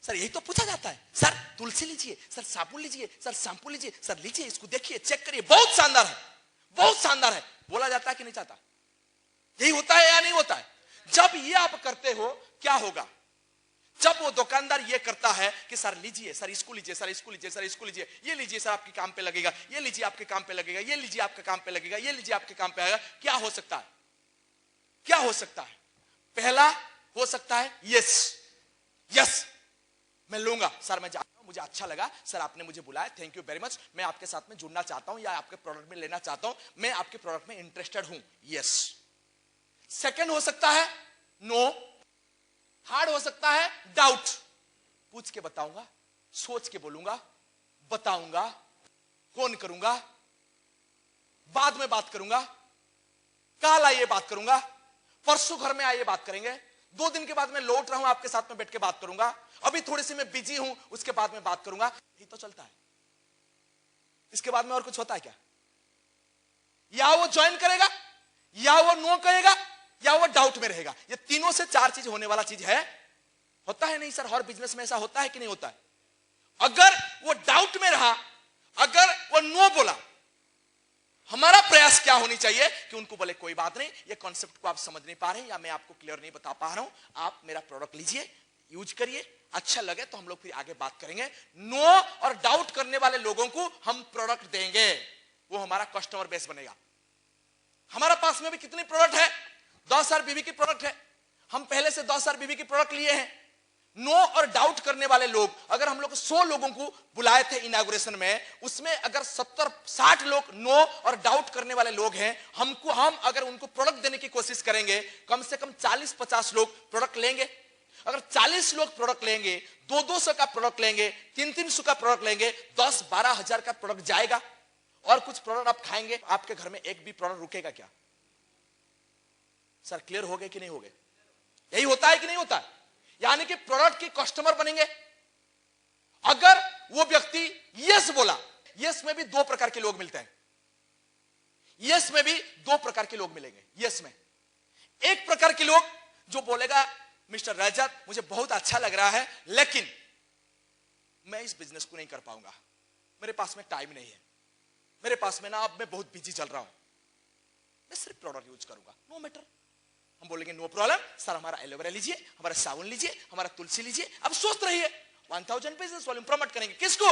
सर यही तो पूछा जाता है। सर तुलसी लीजिए, सर साबुन लीजिए, सर शैम्पू लीजिए, सर लीजिए, इसको देखिए, चेक करिए, बहुत शानदार है, बहुत शानदार है। बोला जाता है कि नहीं चाहता? यही होता है या नहीं होता है? जब ये आप करते हो क्या होगा? जब वो दुकानदार ये करता है कि सर लीजिए, सर इसको लीजिए, सर इसको लीजिए, सर इसको लीजिए, ये लीजिए सर आपके काम पे लगेगा, ये लीजिए आपके काम पे लगेगा, ये लीजिए आपके काम पे लगेगा, ये लीजिए आपके काम पे आएगा, क्या हो सकता है? क्या हो सकता है? पहला हो सकता है यस मैं लूंगा, सर मैं जाता हूं, मुझे अच्छा लगा, सर आपने मुझे बुलाया, थैंक यू वेरी मच, मैं आपके साथ में जुड़ना चाहता हूं या आपके प्रोडक्ट में लेना चाहता हूं, मैं आपके प्रोडक्ट में इंटरेस्टेड हूं, यस। सेकंड हो सकता है नो। थर्ड हो सकता है डाउट। पूछ के बताऊंगा, सोच के बोलूंगा, बताऊंगा, फोन करूंगा, बाद में बात करूंगा, कल आइए बात करूंगा, परसों घर में आइए बात करेंगे, 2 दिन के बाद मैं लौट रहा हूं आपके साथ में बैठ के बात करूंगा, अभी थोड़ी सी मैं बिजी हूं, उसके बाद में बात करूंगा। यही तो चलता है। इसके बाद में और कुछ होता है क्या? या वो ज्वाइन करेगा, या वो नो कहेगा, या वो डाउट में रहेगा। ये तीनों से 4 चीज होने वाला चीज है। होता है नहीं सर? हर बिजनेस में ऐसा होता है कि नहीं होता है? अगर वो डाउट में रहा, अगर वो नो बोला, हमारा प्रयास क्या होनी चाहिए कि उनको बोले कोई बात नहीं, ये कॉन्सेप्ट को आप समझ नहीं पा रहे हैं या मैं आपको क्लियर नहीं बता पा रहा हूं, आप मेरा प्रोडक्ट लीजिए, यूज करिए, अच्छा लगे तो हम लोग फिर आगे बात करेंगे। नो और डाउट करने वाले लोगों को हम प्रोडक्ट देंगे, वो हमारा कस्टमर बेस बनेगा। हमारा पास में भी कितने प्रोडक्ट है? 10,000 बीवी की प्रोडक्ट है। हम पहले से 10,000 बीवी की प्रोडक्ट लिए हैं, नो और डाउट करने वाले लोग, अगर हम लोग 100 लोगों को बुलाए थे इनॉग्रेशन में, उसमें अगर 70-60 लोग नो और डाउट करने वाले लोग हैं, हम अगर उनको प्रोडक्ट देने की कोशिश करेंगे, कम से कम 40-50 लोग प्रोडक्ट लेंगे। अगर 40 लोग प्रोडक्ट लेंगे, 200-200 का प्रोडक्ट लेंगे, 300-300 का प्रोडक्ट लेंगे, 10-12 हजार का प्रोडक्ट जाएगा। और कुछ प्रोडक्ट आप खाएंगे, आपके घर में एक भी प्रोडक्ट रुकेगा क्या? सर क्लियर हो गए कि नहीं हो गए? यही होता है कि नहीं होता है? यानी कि प्रोडक्ट के कस्टमर बनेंगे। अगर वो व्यक्ति यस बोला, यस में भी 2 प्रकार के लोग मिलते हैं। यस में भी 2 प्रकार के लोग मिलेंगे। यस में एक प्रकार के लोग जो बोलेगा मिस्टर रजत मुझे बहुत अच्छा लग रहा है, लेकिन मैं इस बिजनेस को नहीं कर पाऊंगा, मेरे पास में टाइम नहीं है, मेरे पास में ना अब मैं बहुत बिजी चल रहा हूं, मैं सिर्फ प्रोडक्ट यूज करूंगा, नो मैटर। हम बोलेंगे नो प्रॉब्लम सर, हमारा एलोवेरा लीजिए, हमारा साबुन लीजिए, हमारा तुलसी लीजिए, अब स्वस्थ रहिए। 1000 बिजनेस वॉल्यूम प्रमोट करेंगे। किसको?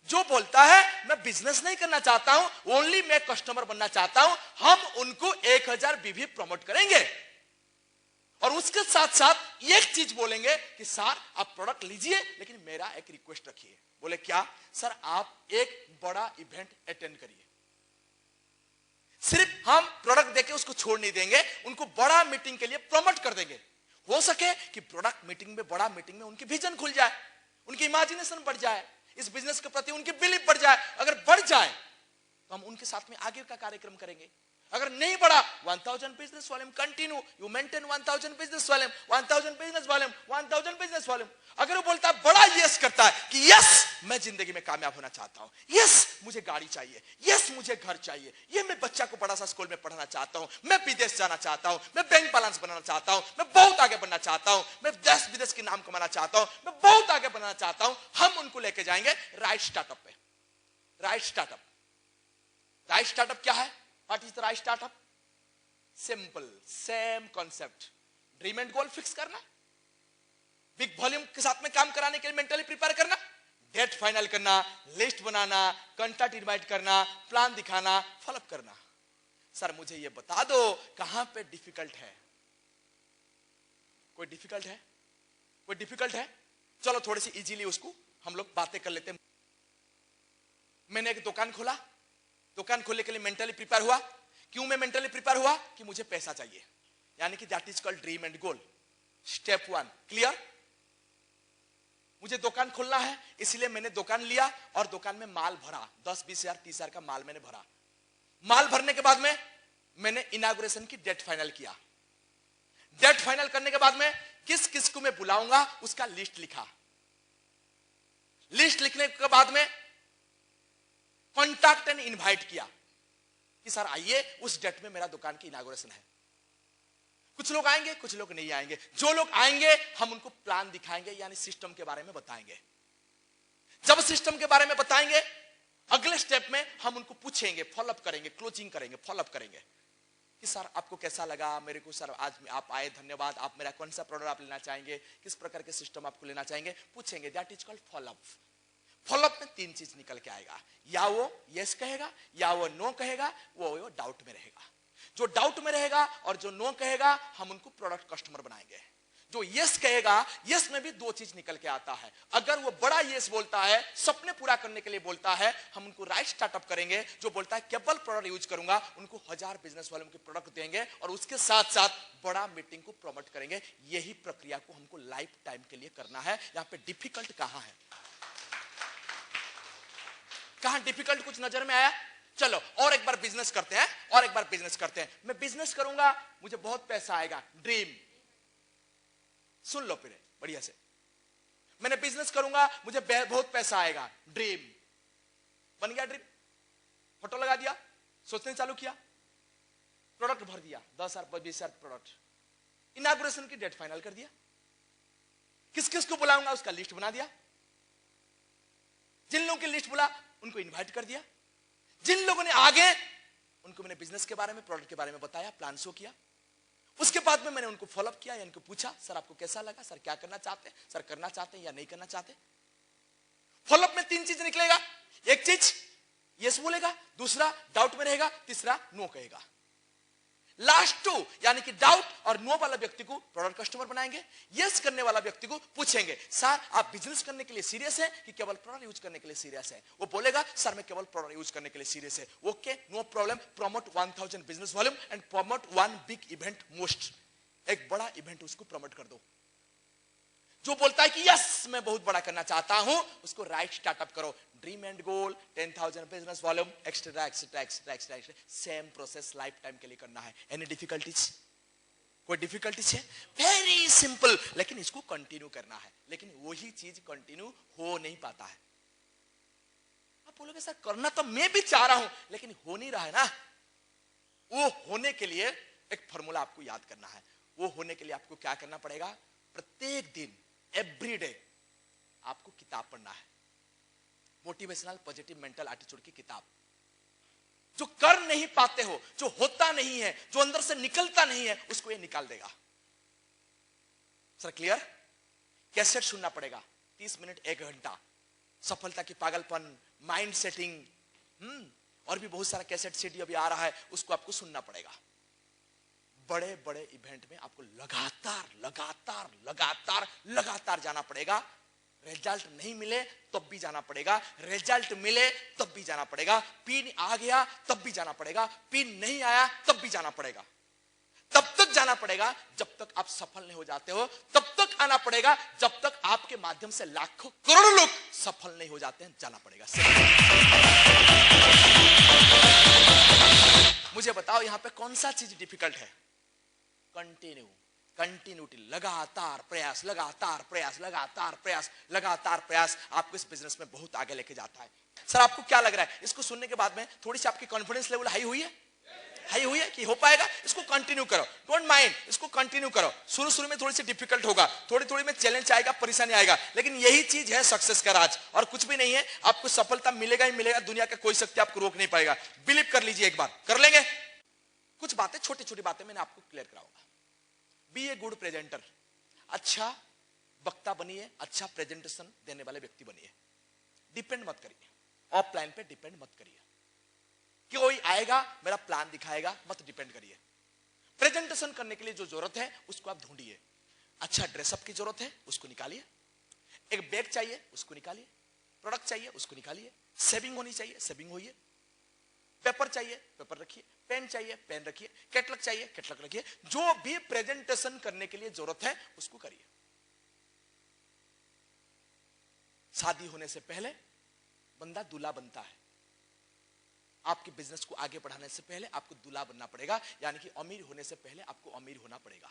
जो बोलता है मैं बिजनेस नहीं करना चाहता हूं, ओनली मैं कस्टमर बनना चाहता हूं, हम उनको 1000 बीवी प्रमोट करेंगे। और उसके साथ साथ एक चीज बोलेंगे कि सर आप प्रोडक्ट लीजिए, लेकिन मेरा एक रिक्वेस्ट रखिए। बोले क्या? सर आप एक बड़ा इवेंट अटेंड करिए। सिर्फ हम प्रोडक्ट देके उसको छोड़ नहीं देंगे, उनको बड़ा मीटिंग के लिए प्रमोट कर देंगे। हो सके कि प्रोडक्ट मीटिंग में, बड़ा मीटिंग में उनकी विजन खुल जाए, उनकी इमेजिनेशन बढ़ जाए, इस बिजनेस के प्रति उनकी बिलीफ बढ़ जाए। अगर बढ़ जाए तो हम उनके साथ में आगे का कार्यक्रम करेंगे। अगर नहीं बढ़ा, 1000 business volume continue, you maintain 1000 business volume, 1000 business volume, 1000 business volume. अगर वो बोलता है, बड़ा यस करता है कि यस मैं जिंदगी में कामयाब होना चाहता हूं, यस मुझे गाड़ी चाहिए, यस मुझे घर चाहिए, ये मैं बच्चा को बड़ा सा स्कूल में पढ़ाना चाहता हूं, मैं विदेश जाना चाहता हूं, मैं बैंक बैलेंस बनाना चाहता हूं, मैं बहुत आगे बढ़ना चाहता हूं, मैं देश विदेश के नाम कमाना चाहता हूं, मैं बहुत आगे बढ़ना चाहता हूं, हम उनको लेके जाएंगे राइट स्टार्टअप पे। राइट स्टार्टअप, राइट स्टार्टअप क्या है? What is the right startup? Simple, same concept, dream and goal fix करना, बिग वॉल्यूम के साथ में काम कराने के लिए मेंटली प्रिपेयर करना, डेट फाइनल करना, लिस्ट बनाना, कॉन्टैक्ट इनवाइट करना, प्लान दिखाना, फॉलोअप करना। सर मुझे ये बता दो कहां पे डिफिकल्ट है? कोई डिफिकल्ट है? कोई डिफिकल्ट है? चलो थोड़ी सी इजीली उसको हम लोग बातें कर लेते हैं। मैंने एक दुकान खोला, दुकान खोलने के लिए मेंटली प्रिपेयर हुआ। क्यों मैं मेंटली प्रिपेयर हुआ? कि मुझे पैसा चाहिए, यानी कि that is called dream and goal. Step 1 clear. मुझे दुकान खोलना है, इसलिए मैंने दुकान लिया और दुकान में माल भरा, 10-20 हजार 30 हजार का माल मैंने भरा। माल भरने के बाद में मैंने इनॉग्रेशन की डेट फाइनल किया। डेट फाइनल करने के बाद में किस किस को मैं बुलाऊंगा उसका लिस्ट लिखा। लिस्ट लिखने के बाद में कॉन्टैक्ट एंड इनवाइट किया कि सर आइए उस डेट में मेरा दुकान की इनॉग्रेशन है। कुछ लोग आएंगे, कुछ लोग नहीं आएंगे। जो लोग आएंगे हम उनको प्लान दिखाएंगे, यानी सिस्टम के बारे में बताएंगे। जब सिस्टम के बारे में बताएंगे, अगले स्टेप में हम उनको पूछेंगे, फॉलोअप करेंगे, क्लोजिंग करेंगे, फॉलोअप करेंगे कि सर आपको कैसा लगा मेरे को, सर आज आप आए धन्यवाद, आप मेरा कौन सा प्रोडक्ट आप लेना चाहेंगे, किस प्रकार के सिस्टम आपको लेना चाहेंगे, पूछेंगे। That is called follow up. Follow up में 3 चीज निकल के आएगा, या वो यस कहेगा, या वो नो कहेगा, वो डाउट में रहेगा। जो डाउट में रहेगा और जो नो कहेगा हम उनको प्रोडक्ट कस्टमर बनाएंगे। जो यस कहेगा, यस में भी 2 चीज निकल के आता है। अगर वो बड़ा यस बोलता है, सपने पूरा करने के लिए बोलता है, हम उनको राइट स्टार्टअप करेंगे। जो बोलता है केवल प्रोडक्ट यूज करूंगा, उनको 1000 बिजनेस वालों के प्रोडक्ट देंगे और उसके साथ साथ बड़ा मीटिंग को प्रमोट करेंगे। यही प्रक्रिया को हमको लाइफ टाइम के लिए करना है। यहां पे डिफिकल्ट कहां है? कहां डिफिकल्ट कुछ नजर में आया? चलो और एक बार बिजनेस करते हैं, और एक बार बिजनेस करते हैं। मैं बिजनेस करूंगा, मुझे बहुत पैसा आएगा, ड्रीम। सुन लो फिर बढ़िया से। मैंने बिजनेस करूंगा, मुझे बहुत पैसा आएगा, ड्रीम। बन गया ड्रीम, फोटो लगा दिया, सोचने चालू किया, प्रोडक्ट भर दिया, 10,000 20,000 प्रोडक्ट। इनॉग्रेशन की डेट फाइनल कर दिया। किस किस को बुलाऊंगा उसका लिस्ट बना दिया। जिन लोगों की लिस्ट बुला उनको इनवाइट कर दिया। जिन लोगों ने आगे, उनको मैंने बिजनेस के बारे में, प्रोडक्ट के बारे में बताया, प्लान शो किया। उसके बाद में मैंने उनको फॉलोअप किया, उनको पूछा सर आपको कैसा लगा, सर क्या करना चाहते हैं, सर करना चाहते हैं या नहीं करना चाहते। फॉलोअप में 3 चीज निकलेगा। एक चीज यस बोलेगा, दूसरा डाउट में रहेगा, तीसरा नो कहेगा। लास्ट 2 यानी कि डाउट और नो वाला व्यक्ति को प्रोडक्ट कस्टमर बनाएंगे। यस करने वाला व्यक्ति को पूछेंगे, सर आप बिजनेस करने के लिए सीरियस है कि केवल प्रोडक्ट यूज करने के लिए सीरियस है? वो बोलेगा, सर मैं केवल प्रोडक्ट यूज करने के लिए सीरियस है। Okay, no problem, promote 1000 business volume and promote 1 big event most. एक बड़ा इवेंट उसको प्रमोट कर दो। जो बोलता है कि यस मैं बहुत बड़ा करना चाहता हूं, उसको राइट स्टार्टअप करो। Dream and goal, 10,000 business volume, extra extra extra extra, same process life time के लिए करना है। Any difficulties? कोई डिफिकल्टीज है? वेरी सिंपल, लेकिन इसको कंटिन्यू करना है। लेकिन वही चीज कंटिन्यू हो नहीं पाता है। आप बोलोगे सर करना तो मैं भी चाह रहा हूं, लेकिन हो नहीं रहा है ना। वो होने के लिए एक फॉर्मूला आपको याद करना है। वो होने के लिए आपको क्या करना पड़ेगा? प्रत्येक दिन, एवरी डे आपको किताब पढ़ना है, मोटिवेशनल पॉजिटिव मेंटल एटीट्यूड की किताब। जो कर नहीं पाते हो, जो होता नहीं है, जो अंदर से निकलता नहीं है, उसको ये निकाल देगा। Sir clear? कैसेट सुनना पड़ेगा 30 मिनट 1 घंटा, सफलता की पागलपन, माइंड सेटिंग, और भी बहुत सारा कैसेट सीडी अभी आ रहा है, उसको आपको सुनना पड़ेगा। बड़े बड़े इवेंट में आपको लगातार लगातार लगातार लगातार जाना पड़ेगा। रिजल्ट नहीं मिले तब भी जाना पड़ेगा, रिजल्ट मिले तब भी जाना पड़ेगा, पिन आ गया तब भी जाना पड़ेगा, पिन नहीं आया तब भी जाना पड़ेगा। तब तक जाना पड़ेगा जब तक आप सफल नहीं हो जाते हो, तब तक आना पड़ेगा जब तक आपके माध्यम से लाखों करोड़ों लोग सफल नहीं हो जाते हैं। जाना पड़ेगा। मुझे बताओ यहां पे कौन सा चीज डिफिकल्ट है? कंटिन्यूटी, लगातार प्रयास, लगातार प्रयास, लगातार प्रयास, लगातार प्रयास आपको इस बिजनेस में बहुत आगे लेके जाता है। सर आपको क्या लग रहा है इसको सुनने के बाद में थोड़ी सी आपकी कॉन्फिडेंस लेवल हाई हुई है? हाई हुई है कि हो पाएगा? इसको कंटिन्यू करो, डोंट माइंड, इसको कंटिन्यू करो। शुरू शुरू में थोड़ी सी डिफिकल्ट होगा, थोड़ी थोड़ी में चैलेंज आएगा, परेशानी आएगा, लेकिन यही चीज है सक्सेस का राज, और कुछ भी नहीं है। आपको सफलता मिलेगा ही मिलेगा, दुनिया का कोई शक्ति आपको रोक नहीं पाएगा। बिलीव कर लीजिए, एक बार कर लेंगे। कुछ बातें, छोटी छोटी बातें मैंने आपको क्लियर कराऊंगा। बी ए गुड प्रेजेंटर, अच्छा वक्ता बनिए, अच्छा प्रेजेंटेशन देने वाले व्यक्ति बनिए। डिपेंड मत करिए, ऑफलाइन पे डिपेंड मत करिए, कोई आएगा मेरा प्लान दिखाएगा, मत डिपेंड करिए। प्रेजेंटेशन करने के लिए जो जरूरत है उसको आप ढूंढिए। अच्छा ड्रेसअप की जरूरत है, उसको निकालिए। एक बैग चाहिए, उसको निकालिए। प्रोडक्ट चाहिए, उसको निकालिए। सेविंग होनी चाहिए, सेविंग होइए। पेपर चाहिए, पेपर रखिए। पेन चाहिए, पेन रखिए। कैटलॉग चाहिए, कैटलॉग रखिए। जो भी प्रेजेंटेशन करने के लिए जरूरत है उसको करिए। शादी होने से पहले बंदा दूल्हा बनता है। आपके बिजनेस को आगे बढ़ाने से पहले आपको दूल्हा बनना पड़ेगा, यानी कि अमीर होने से पहले आपको अमीर होना पड़ेगा।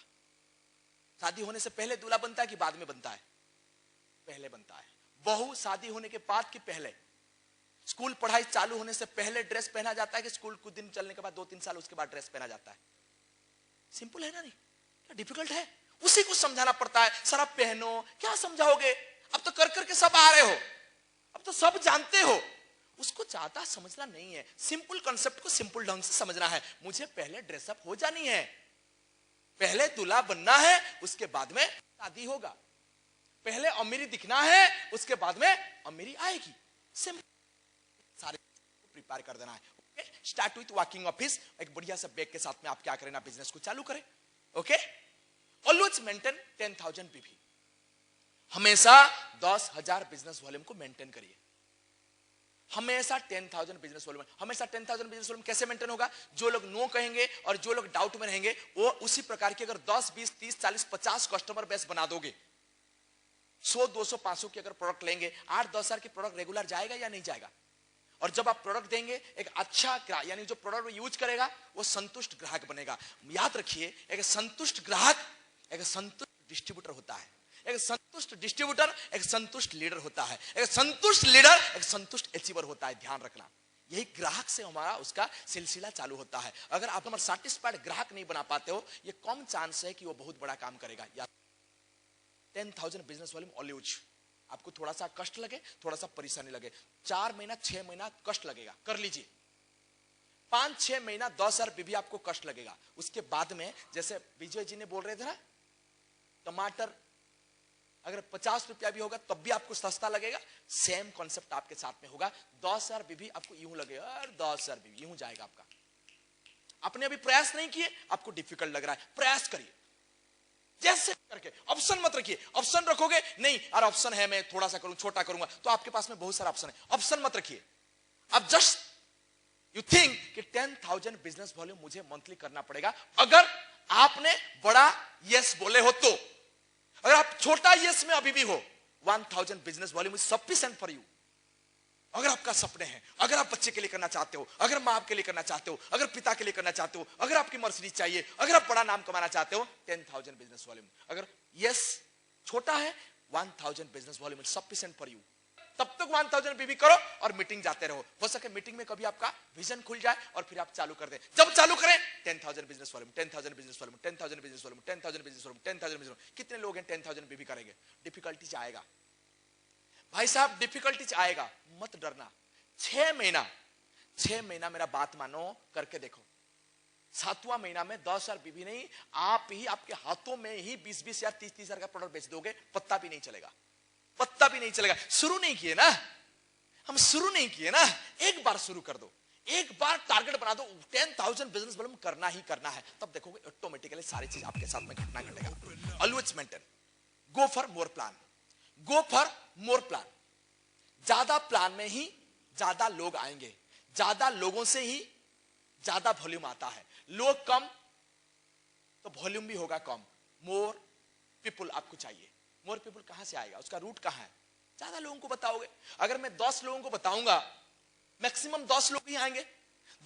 शादी होने से पहले दूल्हा बनता है कि बाद में बनता है? पहले बनता है। बहू शादी होने के बाद कि पहले? स्कूल पढ़ाई चालू होने से पहले ड्रेस पहना जाता है कि स्कूल कुछ दिन चलने के बाद 2-3 साल उसके बाद ड्रेस पहना जाता है? सिंपल है ना? नहीं क्या डिफिकल्ट है? उसी को समझाना पड़ता है। सर आप पहनो, क्या समझाओगे? अब तो कर करके सब आ रहे हो, अब तो सब जानते हो। उसको ज्यादा समझना नहीं है, सिंपल कॉन्सेप्ट को सिंपल ढंग से समझना है। मुझे पहले ड्रेसअप हो जानी है, पहले दूल्हा बनना है, उसके बाद में शादी होगा। पहले अमीरी दिखना है, उसके बाद में अमीरी आएगी। सिंपल, सारे प्रिपेयर कर देना है। Okay, start with working office. एक बढ़िया सा बैग के साथ में आप क्या करें ना, बिजनेस को चालू करें। Okay, always maintain 10,000 PV. हमेशा 10,000 बिजनेस वॉल्यूम को मेंटेन करिए। हमेशा 10,000 बिजनेस वॉल्यूम। हमेशा 10,000 बिजनेस वॉल्यूम कैसे मेंटेन होगा? जो लोग नो कहेंगे और जो लोग डाउट में रहेंगे, वो उसी प्रकार के अगर 10, 20, 30, 40, 50 कस्टमर बेस बना दोगे, 100, 200, 500 की अगर प्रोडक्ट लेंगे, 8-10 हजार की प्रोडक्ट रेगुलर जाएगा या नहीं जाएगा? और जब आप प्रोडक्ट देंगे, एक अच्छा ग्राहक, यानी जो प्रोडक्ट यूज करेगा वो संतुष्ट ग्राहक बनेगा। याद रखिए, एक संतुष्ट ग्राहक एक संतुष्ट डिस्ट्रीब्यूटर होता है। एक संतुष्ट डिस्ट्रीब्यूटर एक संतुष्ट लीडर होता है। एक संतुष्ट लीडर एक संतुष्ट अचीवर होता है। ध्यान रखना, यही ग्राहक से हमारा उसका सिलसिला चालू होता है। अगर आप हमारा सैटिस्फाइड ग्राहक नहीं बना पाते हो, ये कम चांस है कि वो बहुत बड़ा काम करेगा। 10,000 बिजनेस वॉल्यूम ऑलवेज। आपको थोड़ा सा कष्ट लगे, थोड़ा सा परेशानी लगे, 4 महीना 6 महीना कष्ट लगेगा, कर लीजिए। 5-6 महीना 10,000 भी आपको कष्ट लगेगा। उसके बाद में, जैसे विजय जी ने बोल रहे थे ना, टमाटर अगर 50 रुपया भी होगा तब भी आपको सस्ता लगेगा। सेम कॉन्सेप्ट आपके साथ में होगा। 10,000 भी आपको यूं लगेगा, 10,000 भी यूं जाएगा आपका। आपने अभी प्रयास नहीं किए, आपको डिफिकल्ट लग रहा है, प्रयास करिए जैसे करके। ऑप्शन मत रखिए, ऑप्शन रखोगे नहीं, और ऑप्शन है मैं थोड़ा सा करूं, छोटा करूंगा, तो आपके पास में बहुत सारा ऑप्शन है, ऑप्शन मत रखिए। अब जस्ट यू थिंक कि 10,000 बिजनेस वॉल्यूम मुझे मंथली करना पड़ेगा। अगर आपने बड़ा यस बोले हो तो, अगर आप छोटा यस में अभी भी हो, 1000 business volume is sufficient for you. अगर आपका सपने हैं, अगर आप बच्चे के लिए करना चाहते हो, अगर मां बाप के लिए करना चाहते हो, अगर पिता के लिए करना चाहते हो, अगर आपकी मर्सिडीज चाहिए, अगर आप बड़ा नाम कमाना चाहते हो, 10,000 बिजनेस वॉल्यूम। अगर यस छोटा है, 1000 business volume is sufficient for you. तब तक 1000 बीबी करो और मीटिंग जाते रहो। हो सके मीटिंग में कभी आपका विजन खुल जाए और फिर आप चालू कर दें। जब चालू करें 10,000 business volume, 10,000 business volume, 10,000 business volume, 10,000 business volume, 10,000 business volume. कितने लोग हैं 10,000 बीबी करेंगे? डिफिकल्टीज आएगा भाई साहब, डिफिकल्टीज आएगा, मत डरना। 6 महीना मेरा बात मानो, करके देखो। 7वां महीना में 10,000 बीबी नहीं, आप ही आपके हाथों में ही 20-20 हजार 30-30 हजार का प्रोडक्ट बेच दोगे, पत्ता भी नहीं चलेगा, पत्ता भी नहीं चलेगा। शुरू नहीं किए ना, हम शुरू नहीं किए ना, एक बार शुरू कर दो, एक बार टारगेट बना दो, 10,000 बिजनेस वॉल्यूम करना ही करना है, तब देखोगे ऑटोमेटिकली सारी चीज आपके साथ में घटना घटेगा। Always maintain, go for more plan, go for more plan. ज्यादा प्लान में ही ज्यादा लोग आएंगे, ज्यादा लोगों से ही ज्यादा वॉल्यूम आता है। लोग कम तो वॉल्यूम भी होगा कम। मोर पीपुल आपको चाहिए। मोर पीपुल कहां से आएगा, उसका रूट कहां है? ज्यादा लोगों को बताओगे। अगर मैं 10 लोगों को बताऊंगा, मैक्सिमम 10 लोग ही आएंगे।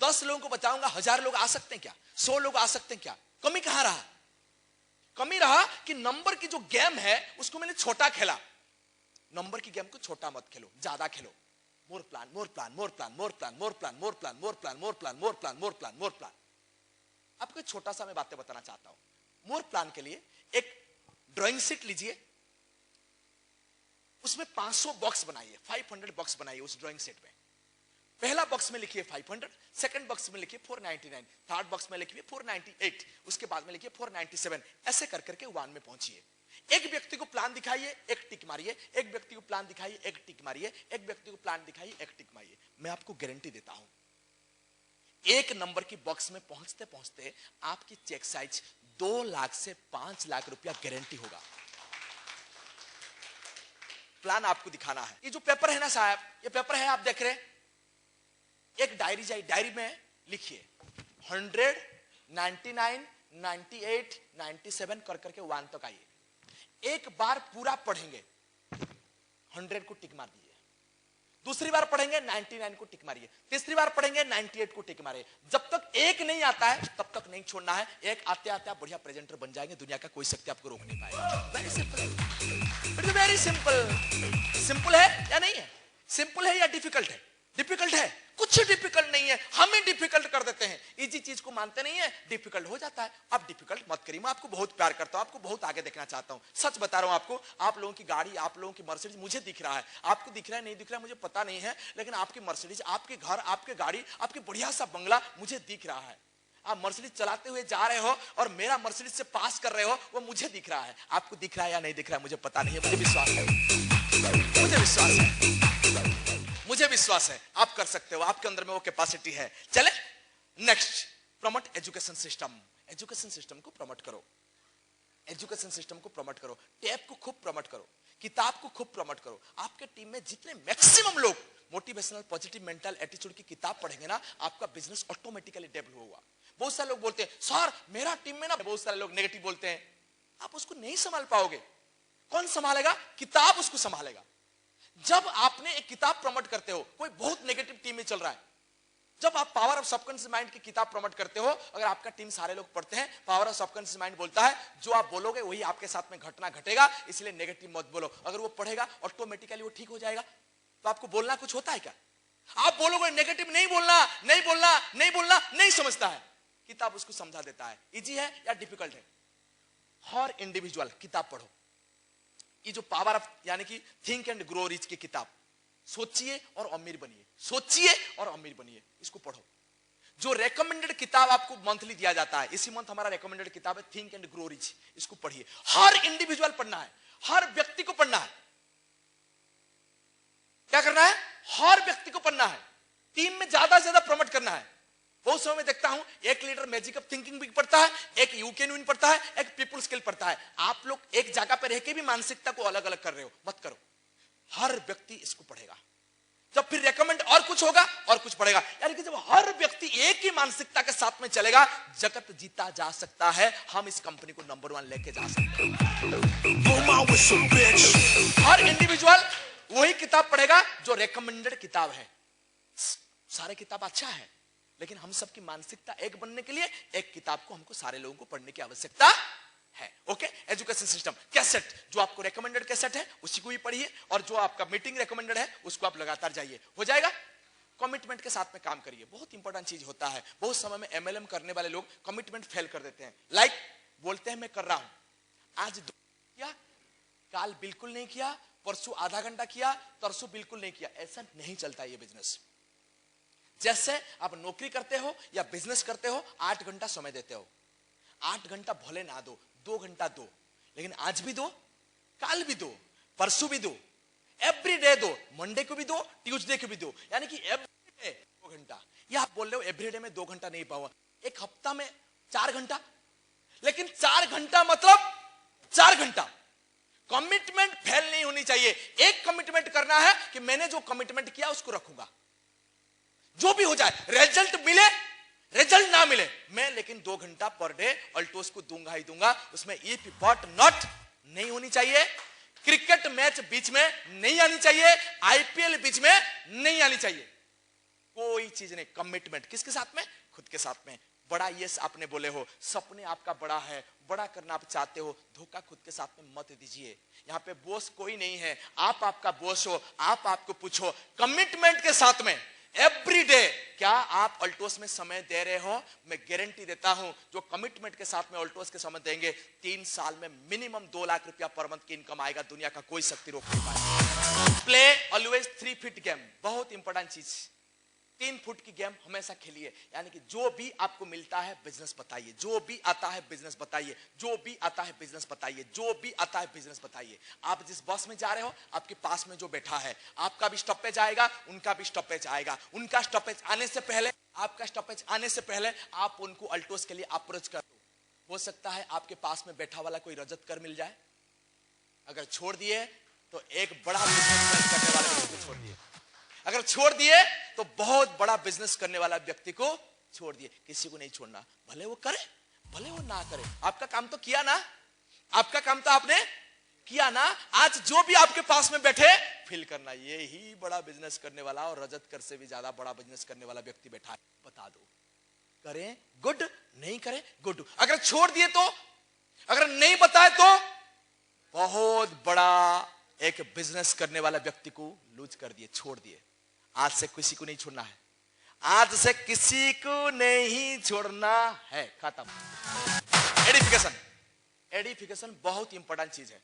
10 लोगों को बताऊंगा, 1000 लोग आ सकते हैं क्या? 100 लोग आ सकते हैं क्या? कमी कहां रहा? कमी रहा कि नंबर की जो गेम है उसको मैंने छोटा खेला। नंबर की गेम को छोटा मत खेलो, ज्यादा खेलो। मोर प्लान, मोर प्लान, मोर प्लान, मोर प्लान, मोर प्लान, मोर प्लान, मोर प्लान, मोर प्लान, मोर प्लान, मोर प्लान, मोर प्लान। आपको छोटा सा मैं बातें बताना चाहता हूं। मोर प्लान के लिए एक ड्राइंग शीट लीजिए, उसमें 500 बॉक्स बनाइए, 500 बॉक्स बनाइए उस ड्राइंग शीट में। पहला बॉक्स में लिखिए 500, सेकंड बॉक्स में लिखिए 499, थर्ड बॉक्स में लिखिए 498, उसके बाद में लिखिए 497। ऐसे कर करके 1 में पहुंचिए। एक व्यक्ति को प्लान दिखाइए, एक टिक मारिए, एक व्यक्ति को प्लान दिखाइए, एक टिक मारिए, एक व्यक्ति को प्लान दिखाइए, एक टिक मारिए। मैं आपको गारंटी देता हूं, 1 नंबर की बॉक्स में पहुंचते पहुंचते आपकी चेक साइज 2 लाख से 5 लाख रुपया गारंटी होगा। प्लान आपको दिखाना है। ये जो पेपर है ना साहब, ये पेपर है, आप देख रहे हैं, एक डायरी चाहिए, डायरी में लिखिए 100, 99, 98, 97 कर करके 1 तक आइए। एक बार पूरा पढ़ेंगे, 100 को टिक मार दीजिए। दूसरी बार पढ़ेंगे 99 को टिक मारिए। तीसरी बार पढ़ेंगे 98 को टिक मारिए। जब तक एक नहीं आता है तब तक नहीं छोड़ना है। एक आते आते आप बढ़िया प्रेजेंटर बन जाएंगे, दुनिया का कोई शक्ति आपको रोक नहीं पाएगा। Very simple, very simple. Simple है या नहीं है? सिंपल है या डिफिकल्ट है? डिफिकल्ट है। कुछ डिफिकल्ट नहीं है, हम ही डिफिकल्ट कर देते हैं। इजी चीज को मानते नहीं है, डिफिकल्ट हो जाता है। आप डिफिकल्ट मत करिए। मैं आपको बहुत प्यार करता हूं, आपको बहुत आगे देखना चाहता हूं। सच बता रहा हूं आपको, आप लोगों की गाड़ी, आप लोगों की मर्सिडीज मुझे दिख रहा है, आपको दिख रहा है नहीं दिख रहा है मुझे पता नहीं है, लेकिन आपकी मर्सिडीज, आपके घर, आपके गाड़ी, आपकी बढ़िया सा बंगला मुझे दिख रहा है। आप मर्सिडीज चलाते हुए जा रहे हो और मेरा मर्सिडीज से पास कर रहे हो, वो मुझे दिख रहा है। आपको दिख रहा है या नहीं दिख रहा है मुझे पता नहीं है, मुझे विश्वास है, मुझे विश्वास है, मुझे विश्वास है आप कर सकते हो, आपके अंदर में वो कैपेसिटी है। चले next, promote education system. Education system को प्रमोट करो, एजुकेशन सिस्टम को प्रमोट करो, टैब को खूब प्रमोट करो, किताब को खूब प्रमोट करो। आपके टीम में जितने मैक्सिमम लोग मोटिवेशनल पॉजिटिव मेंटल एटीट्यूड की किताब पढ़ेंगे ना, आपका बिजनेस ऑटोमेटिकली डेवलप होगा। बहुत सारे लोग बोलते हैं सर मेरा टीम में ना, बहुत सारे लोग नेगेटिव बोलते हैं, आप उसको नहीं संभाल पाओगे। कौन संभालेगा? किताब उसको संभालेगा। जब आपने एक किताब प्रमोट करते हो, कोई बहुत नेगेटिव टीम में चल रहा है, जब आप पावर ऑफ सबकॉन्शियस माइंड की किताब प्रमोट करते हो, अगर आपका टीम सारे लोग पढ़ते हैं, पावर ऑफ सबकॉन्शियस माइंड बोलता है जो आप बोलोगे वही आपके साथ में घटना घटेगा, इसलिए नेगेटिव मत बोलो। अगर वो पढ़ेगा ऑटोमेटिकली वो ठीक हो जाएगा। तो आपको बोलना कुछ होता है क्या? आप बोलोगे नेगेटिव नहीं बोलना, नहीं बोलना, नहीं बोलना, नहीं समझता है, किताब उसको समझा देता है। इजी है या डिफिकल्ट है? हर इंडिविजुअल किताब पढ़ो। ये जो पावर ऑफ यानी कि थिंक एंड ग्रो रिच की किताब, सोचिए और अमीर बनिए, सोचिए और अमीर बनिए, इसको पढ़ो। जो रेकमेंडेड किताब आपको मंथली दिया जाता है, इसी मंथ हमारा रेकमेंडेड किताब है थिंक एंड ग्रो रिच, इसको पढ़िए। हर इंडिविजुअल पढ़ना है, हर व्यक्ति को पढ़ना है। क्या करना है? हर व्यक्ति को पढ़ना है। टीम में ज्यादा से ज्यादा प्रमोट करना है। बहुत समय में देखता हूं एक लीडर मैजिक ऑफ थिंकिंग भी पढ़ता है, एक यू कैन विन पढ़ता है, एक पीपल स्किल पढ़ता है। आप लोग एक जगह पर रह के भी मानसिकता को अलग अलग कर रहे हो, मत करो। हर व्यक्ति इसको पढ़ेगा, जब फिर रेकमेंड और कुछ होगा और कुछ पढ़ेगा। यानी कि जब हर व्यक्ति एक ही मानसिकता के साथ में चलेगा, जगत जीता जा सकता है। हम इस कंपनी को नंबर 1 लेके जा सकते हैं। Blow my whistle, bitch. Her individual वही किताब पढ़ेगा जो रेकमेंडेड किताब है। सारे किताब अच्छा है, लेकिन हम सबकी मानसिकता एक बनने के लिए एक किताब को हमको सारे लोगों को पढ़ने की आवश्यकता है। ओके, एजुकेशन सिस्टम कैसेट, जो आपको रेकमेंडेड कैसेट है उसी को भी पढ़िए, और जो आपका मीटिंग रेकमेंडेड है उसको आप लगातार जाइए, हो जाएगा। कमिटमेंट के साथ में काम करिए, बहुत इंपॉर्टेंट चीज होता है। बहुत समय में एमएलएम करने वाले लोग कमिटमेंट फेल कर देते हैं। लाइक बोलते हैं मैं कर रहा हूं, आज 2 किया, काल बिल्कुल नहीं किया, परसों आधा घंटा किया, तरसों बिल्कुल नहीं किया। ऐसा नहीं चलता ये बिजनेस। जैसे आप नौकरी करते हो या बिजनेस करते हो, 8 घंटा समय देते हो। 8 घंटा भले ना दो, 2 घंटा दो, लेकिन आज भी दो, काल भी दो, परसों भी दो, एवरी डे दो, मंडे को भी दो, ट्यूसडे को भी दो। यानी कि एवरी डे 2 घंटा। या आप बोल रहे हो एवरी डे में 2 घंटा नहीं पाऊंगा, एक हफ्ता में 4 घंटा, लेकिन 4 घंटा मतलब 4 घंटा। कमिटमेंट फेल नहीं होनी चाहिए। एक कमिटमेंट करना है कि मैंने जो कमिटमेंट किया उसको रखूंगा, जो भी हो जाए, रिजल्ट मिले रिजल्ट ना मिले, मैं लेकिन 2 घंटा पर डे अल्टोस को दूंगा ही दूंगा। उसमें इफ बट नॉट नहीं होनी चाहिए। क्रिकेट मैच बीच में नहीं आनी चाहिए, आईपीएल बीच में नहीं आनी चाहिए, कोई चीज नहीं। कमिटमेंट किसके साथ में? खुद के साथ में। बड़ा यस आपने बोले हो, सपने आपका बड़ा है, बड़ा करना आप चाहते हो, धोखा खुद के साथ में मत दीजिए। यहां पे बॉस कोई नहीं है, आप आपका बॉस हो। आप आपको पूछो कमिटमेंट के साथ में एवरी डे क्या आप अल्टोस में समय दे रहे हो? मैं गारंटी देता हूं जो कमिटमेंट के साथ में अल्टोस के समय देंगे, 3 साल में मिनिमम 2 लाख रुपया पर मंथ की इनकम आएगा। दुनिया का कोई शक्ति रोक नहीं पाएगा। प्ले ऑलवेज 3 फीट गेम, बहुत इंपॉर्टेंट चीज। 3 फुट की गेम हमेशा खेलिए। यानी कि जो भी आपको मिलता है बिजनेस बताइए, जो भी आता है बिजनेस बताइए, जो भी आता है बिजनेस बताइए, जो भी आता है बिजनेस बताइए। आप जिस बस में जा रहे हो, आपके पास में जो बैठा है, आपका भी स्टॉपेज आएगा, उनका भी स्टॉपेज आएगा। उनका स्टॉपेज आने से पहले, आपका स्टॉपेज आने से पहले आप उनको अल्टोस के लिए अप्रोच कर दो। हो सकता है आपके पास में बैठा वाला कोई रजत कर मिल जाए। अगर छोड़ दिए तो एक बड़ा बिजनेस करने वाला व्यक्ति को छोड़ दिए, अगर छोड़ दिए तो बहुत बड़ा बिजनेस करने वाला व्यक्ति को छोड़ दिए। किसी को नहीं छोड़ना, भले वो करे भले वो ना करे। आपका काम तो किया ना, आपका काम तो आपने किया ना। आज जो भी आपके पास में बैठे, फील करना ये ही बड़ा बिजनेस करने वाला और रजत कर से भी ज्यादा बड़ा बिजनेस करने वाला व्यक्ति बैठा है। बता दो, करें गुड, नहीं करें गुड। अगर छोड़ दिए तो, अगर नहीं बताए तो बहुत बड़ा एक बिजनेस करने वाला व्यक्ति को लूज कर दिए, छोड़ दिए। आज से किसी को नहीं छोड़ना है, आज से किसी को नहीं छोड़ना है, खत्म। एडिफिकेशन, एडिफिकेशन बहुत इंपॉर्टेंट चीज है।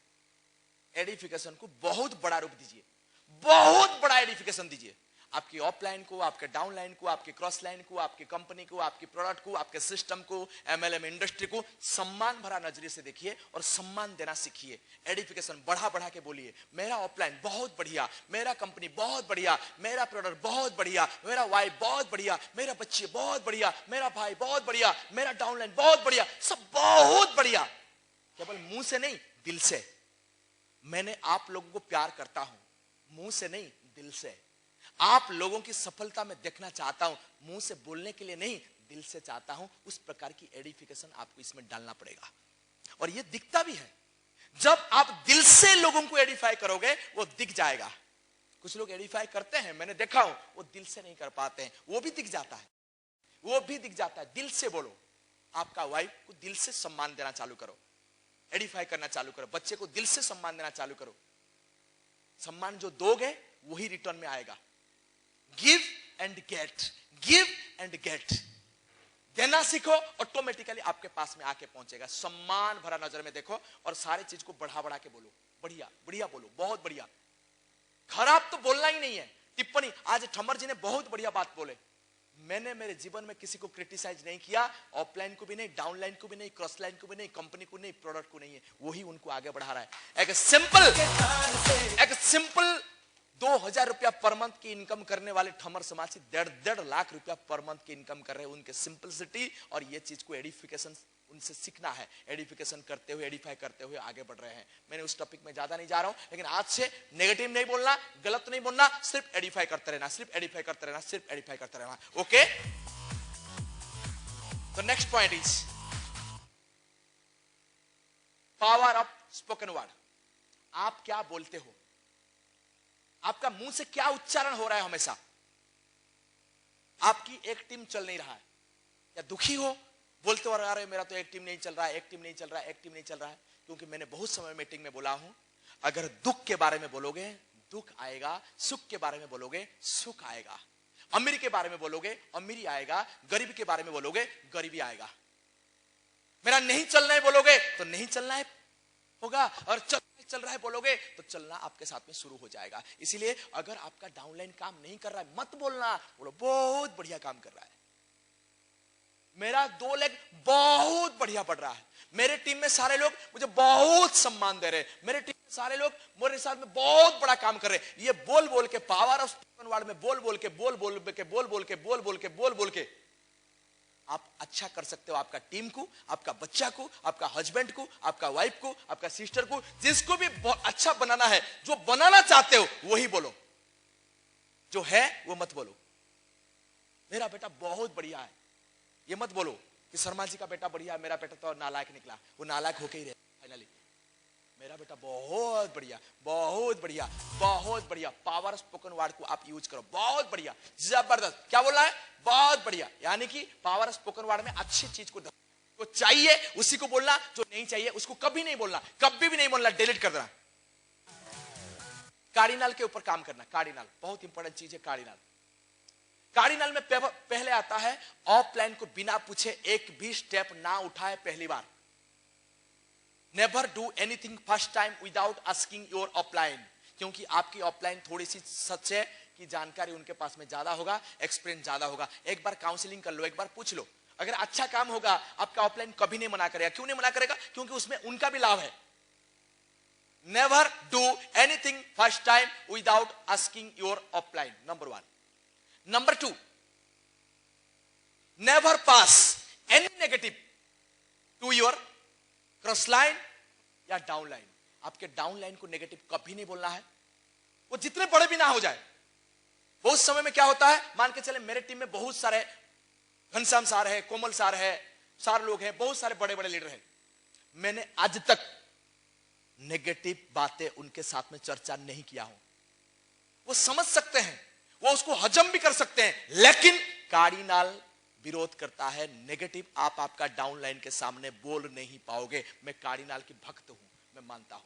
एडिफिकेशन को बहुत बड़ा रूप दीजिए, बहुत बड़ा एडिफिकेशन दीजिए। आपकी ऑफलाइन को, आपके डाउनलाइन को, आपके क्रॉस लाइन को, आपकी कंपनी को, आपकी प्रोडक्ट को, आपके सिस्टम को, एमएलएम इंडस्ट्री को सम्मान भरा नजरिए से देखिए और सम्मान देना सीखिए। एडिफिकेशन बढ़ा बढ़ा के बोलिए, मेरा ऑफलाइन बहुत बढ़िया, मेरा कंपनी बहुत बढ़िया, मेरा प्रोडक्ट बहुत बढ़िया, मेरा वाइफ बहुत बढ़िया, मेरा बच्चे बहुत बढ़िया, मेरा भाई बहुत बढ़िया, मेरा डाउनलाइन बहुत बढ़िया, सब बहुत बढ़िया। केवल मुंह से नहीं, दिल से। मैंने आप लोगों को प्यार करता हूं, मुंह से नहीं, दिल से। आप लोगों की सफलता में देखना चाहता हूं, मुंह से बोलने के लिए नहीं, दिल से चाहता हूं। उस प्रकार की एडिफिकेशन आपको इसमें डालना पड़ेगा, और यह दिखता भी है। जब आप दिल से लोगों को एडिफाई करोगे, वो दिख जाएगा। कुछ लोग एडिफाई करते हैं, मैंने देखा हूं, वो दिल से नहीं कर पाते हैं, वो भी दिख जाता है, वो भी दिख जाता है। दिल से बोलो, आपका वाइफ को दिल से सम्मान देना चालू करो, एडिफाई करना चालू करो, बच्चे को दिल से सम्मान देना चालू करो। सम्मान जो दोगे वही रिटर्न में आएगा। Give and get, give and get. देना सीखो, ऑटोमेटिकली आपके पास में आके पहुंचेगा। सम्मान भरा नजर में देखो और सारी चीज को बढ़ा बढ़ा के बोलो, बढ़िया बढ़िया बोलो, बहुत बढ़िया। खराब तो बोलना ही नहीं है। टिप्पणी, आज ठमर जी ने बहुत बढ़िया बात बोले। मैंने मेरे जीवन में किसी को क्रिटिसाइज नहीं किया, ऑफलाइन को भी नहीं, डाउनलाइन को भी नहीं, क्रॉस लाइन को भी नहीं, कंपनी को नहीं, प्रोडक्ट को नहीं है। वही उनको आगे बढ़ा रहा है। एक सिंपल 2,000 रुपया पर मंथ की इनकम करने वाले ठमर समाज से 1.5 लाख रुपया पर मंथ की इनकम कर रहे हैं। उनके सिंपलिसिटी और ये चीज को एडिफिकेशन उनसे सीखना है। एडिफिकेशन करते हुए, एडिफाई करते हुए आगे बढ़ रहे हैं। मैंने उस टॉपिक में ज्यादा नहीं जा रहा हूं, लेकिन आज से नेगेटिव नहीं बोलना, गलत नहीं बोलना, सिर्फ एडिफाई करते रहना, सिर्फ एडिफाई करते रहना, सिर्फ एडिफाई करते रहना। ओके, तो next point is power of spoken word. आप क्या बोलते हो, आपका मुंह से क्या उच्चारण हो रहा है। हमेशा आपकी एक टीम चल नहीं रहा है, या दुखी हो, बोलते हो रहे मेरा तो एक टीम नहीं चल रहा है, एक टीम नहीं चल रहा है, एक टीम नहीं चल रहा है। क्योंकि मैंने बहुत समय मीटिंग में बोला हूं, अगर दुख के बारे में बोलोगे दुख आएगा, सुख के बारे में बोलोगे सुख आएगा, अमीरी के बारे में बोलोगे अमीरी आएगा, गरीबी के बारे में बोलोगे गरीबी आएगा। मेरा नहीं चलना है बोलोगे तो नहीं चलना है होगा, और चल रहा है बोलोगे तो चलना आपके साथ में शुरू हो जाएगा। इसीलिए अगर आपका डाउनलाइन काम नहीं कर रहा है मत बोलना, बोलो बहुत बढ़िया काम कर रहा है, मेरा 2 लेग बहुत बढ़िया बढ़ रहा है, मेरे टीम में सारे लोग मुझे बहुत सम्मान दे रहे हैं, मेरे टीम में सारे लोग मेरे साथ में बहुत बड़ा काम कर रहे हैं। ये बोल बोल के, पावर ऑफ स्पोकन वर्ड में बोल बोल के आप अच्छा कर सकते हो। आपका टीम को, आपका बच्चा को, आपका हस्बैंड को, आपका वाइफ को, आपका सिस्टर को, जिसको भी अच्छा बनाना है, जो बनाना चाहते हो वही बोलो, जो है वो मत बोलो। मेरा बेटा बहुत बढ़िया है ये मत बोलो कि शर्मा जी का बेटा बढ़िया है, मेरा बेटा तो नालायक निकला, वो नालायक होके ही रहे फाइनली। मेरा बेटा बहुत बढ़िया, बहुत बढ़िया, बहुत बढ़िया। पावर स्पोकन वर्ड को आप यूज करो, बहुत बढ़िया, जबरदस्त। क्या बोल रहा है? बहुत बढ़िया। यानी कि पावर स्पोकन वर्ड में अच्छी चीज को जो चाहिए उसी को बोलना, जो नहीं चाहिए उसको कभी नहीं बोलना, कभी भी नहीं बोलना, डिलीट कर देना। कार्डिनल के ऊपर काम करना। कार्डिनल बहुत इंपॉर्टेंट चीज है। कार्डिनल में पहले आता है ऑफलाइन को बिना पूछे एक भी स्टेप ना उठाए पहली बार। Never do anything first time without asking your offline, क्योंकि आपकी ऑफलाइन थोड़ी सी सच है कि जानकारी उनके पास में ज्यादा होगा, एक्सपीरियंस ज्यादा होगा। एक बार काउंसलिंग कर लो, एक बार पूछ लो, अगर अच्छा काम होगा आपका ऑफलाइन कभी नहीं मना करेगा। क्यों नहीं मना करेगा? क्योंकि उसमें उनका भी लाभ है। Never do anything first time without asking your offline, number 1। Number 2, never pass any negative to your crossline या डाउन लाइन। आपके डाउन लाइन को नेगेटिव कभी नहीं बोलना है, वो जितने बड़े भी ना हो जाए। बहुत समय में क्या होता है, मान के चले मेरे टीम में बहुत सारे घनश्याम सार है, कोमल सार है, सारे लोग हैं, बहुत सारे बड़े बड़े लीडर हैं। मैंने आज तक नेगेटिव बातें उनके साथ में चर्चा नहीं किया हूं। वो समझ सकते हैं, वो उसको हजम भी कर सकते हैं, लेकिन कार्डिनल विरोध करता है नेगेटिव। आप आपका डाउनलाइन के सामने बोल नहीं पाओगे। मैं कार्डिनल की भक्त हूं, मैं मानता हूं।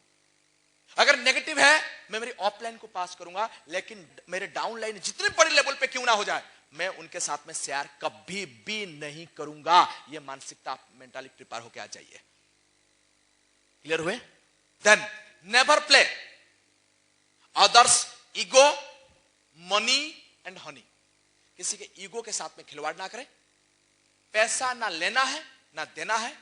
अगर नेगेटिव है मैं मेरी ऑफलाइन को पास करूंगा, लेकिन मेरे डाउनलाइन जितने बड़े लेवल पे क्यों ना हो जाए मैं उनके साथ में शेयर कभी भी नहीं करूंगा। यह मानसिकता, मेंटालिटी प्रिपेयर होकर आ जाइए। क्लियर हुए? Then never play others ego, money and honey. किसी के ईगो के साथ में खिलवाड़ ना करें। पैसा ना लेना है ना देना है।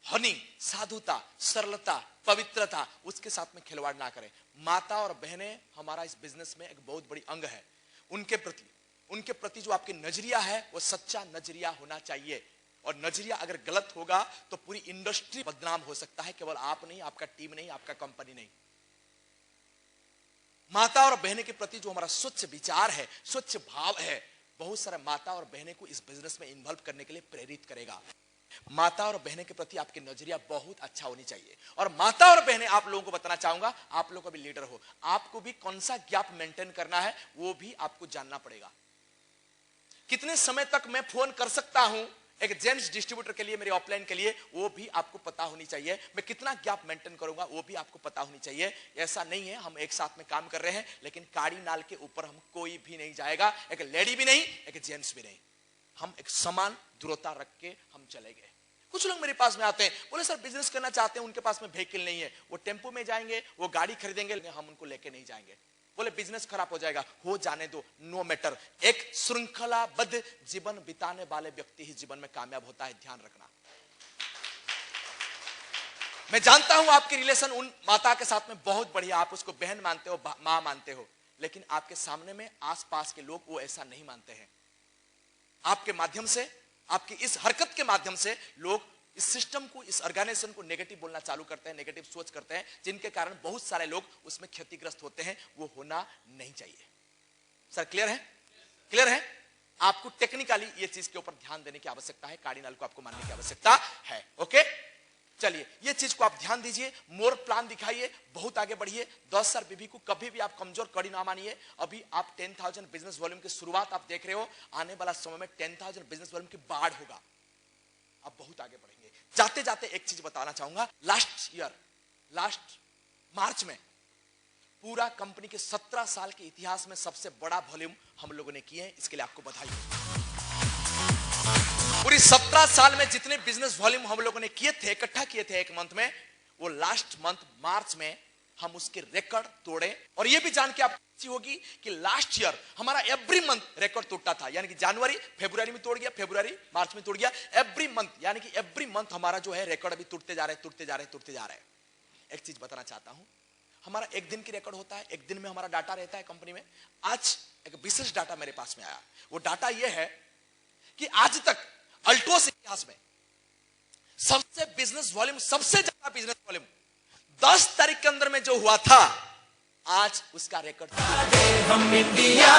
हनी, साधुता, सरलता, पवित्रता, उसके साथ में खिलवाड़ ना करें। माता और बहनें हमारा इस बिजनेस में एक बहुत बड़ी अंग है। उनके प्रति जो आपकी नजरिया है वो सच्चा नजरिया होना चाहिए। और नजरिया अगर गलत होगा तो पूरी इंडस्ट्री बदनाम हो सकता है, केवल आप नहीं, आपका टीम नहीं, आपका कंपनी नहीं। माता और बहनें के प्रति जो हमारा स्वच्छ विचार है, स्वच्छ भाव है, बहुत सारे माता और बहनें को इस बिजनेस में इन्वॉल्व करने के लिए प्रेरित करेगा। माता और बहनें के प्रति आपकी नजरिया बहुत अच्छा होनी चाहिए। और माता और बहनें, आप लोगों को बताना चाहूंगा, आप लोग भी लीडर हो, आपको भी कौन सा गैप मेंटेन करना है वो भी आपको जानना पड़ेगा। कितने समय तक मैं फोन कर सकता हूं एक जेंट्स डिस्ट्रीब्यूटर के लिए, मेरे ऑफलाइन के लिए, वो भी आपको पता होनी चाहिए। मैं कितना गैप मेंटेन करूंगा वो भी आपको पता होनी चाहिए। ऐसा नहीं है हम एक साथ में काम कर रहे हैं, लेकिन कार्डिनल के ऊपर हम कोई भी नहीं जाएगा, एक लेडी भी नहीं, एक जेंट्स भी नहीं। हम एक समान दूरता रख के हम चले गए। कुछ लोग मेरे पास में आते हैं, बोले सर बिजनेस करना चाहते हैं, उनके पास में व्हीकल नहीं है, वो टेंपो में जाएंगे, वो गाड़ी खरीदेंगे, लेकिन हम उनको लेके नहीं जाएंगे। बोले बिजनेस खराब हो जाएगा, हो जाने दो, नो मैटर। एक श्रृंखलाबद्ध जीवन बिताने वाले व्यक्ति ही जीवन में कामयाब होता है, ध्यान रखना। मैं जानता हूं आपके रिलेशन उन माता के साथ में बहुत बढ़िया, आप उसको बहन मानते हो, मां मानते हो, लेकिन आपके सामने में आसपास के लोग वो ऐसा नहीं मानते हैं। आपके माध्यम से, आपकी इस हरकत के माध्यम से लोग इस सिस्टम को, इस ऑर्गेनाइजेशन को नेगेटिव बोलना चालू करते हैं, नेगेटिव सोच करते हैं, जिनके कारण बहुत सारे लोग उसमें क्षतिग्रस्त होते हैं। वो होना नहीं चाहिए। सर क्लियर है? क्लियर है? आपको टेक्निकली ये चीज के ऊपर ध्यान देने की आवश्यकता है, कार्डिनल को आपको मानने की आवश्यकता है। ओके, चलिए ये चीज को आप ध्यान दीजिए, मोर प्लान दिखाइए, बहुत आगे बढ़िए। 10,000 बीबी को कभी भी आप कमजोर कड़ी ना मानिए। अभी आप 10,000 बिजनेस वॉल्यूम की शुरुआत आप देख रहे हो, आने वाला समय में 10,000 बिजनेस वॉल्यूम की बाढ़ होगा। आप बहुत आगे बढ़ेंगे। जाते जाते एक चीज बताना चाहूंगा, लास्ट मार्च में पूरा कंपनी के 17 साल के इतिहास में सबसे बड़ा वॉल्यूम हम लोगों ने किए हैं, इसके लिए आपको बधाई। पूरी 17 साल में जितने बिजनेस वॉल्यूम हम लोगों ने किए थे, इकट्ठा किए थे एक मंथ में, वो लास्ट मंथ मार्च में हम उसके रिकॉर्ड तोड़े। और ये भी जान के आप खुशी होगी कि लास्ट ईयर हमारा एवरी मंथ रिकॉर्ड टूटता था, यानी कि जनवरी फरवरी में तोड़ गया, फरवरी मार्च में तोड़ गया, एवरी मंथ, यानी कि एवरी मंथ हमारा जो है रिकॉर्ड अभी टूटते जा रहे हैं। एक चीज बताना चाहता हूं, हमारा एक दिन की रिकॉर्ड होता है, एक दिन में हमारा डाटा रहता है कंपनी में। आज एक विशेष डाटा मेरे पास में आया। वो डाटा ये है कि आज तक अल्टोस इतिहास में सबसे बिजनेस वॉल्यूम, सबसे ज्यादा बिजनेस वॉल्यूम 10 तारीख के अंदर में जो हुआ था, आज उसका रिकॉर्ड हम इंडिया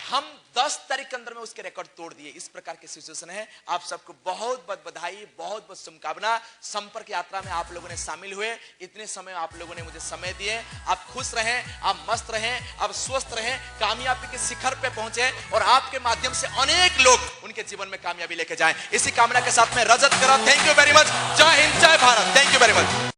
हम 10 तारीख के अंदर में उसके रिकॉर्ड तोड़ दिए। इस प्रकार की सिचुएशन है। आप सबको बहुत बहुत बधाई, बहुत बहुत शुभकामना। संपर्क यात्रा में आप लोगों ने शामिल हुए, इतने समय आप लोगों ने मुझे समय दिए। आप खुश रहें, आप मस्त रहें, आप स्वस्थ रहें, कामयाबी के शिखर पे पहुंचे और आपके माध्यम से अनेक लोग उनके जीवन में कामयाबी लेके जाएं। इसी कामना के साथ में रजत करा। Thank you very much. जय हिंद, जय Bharat. Thank you very much.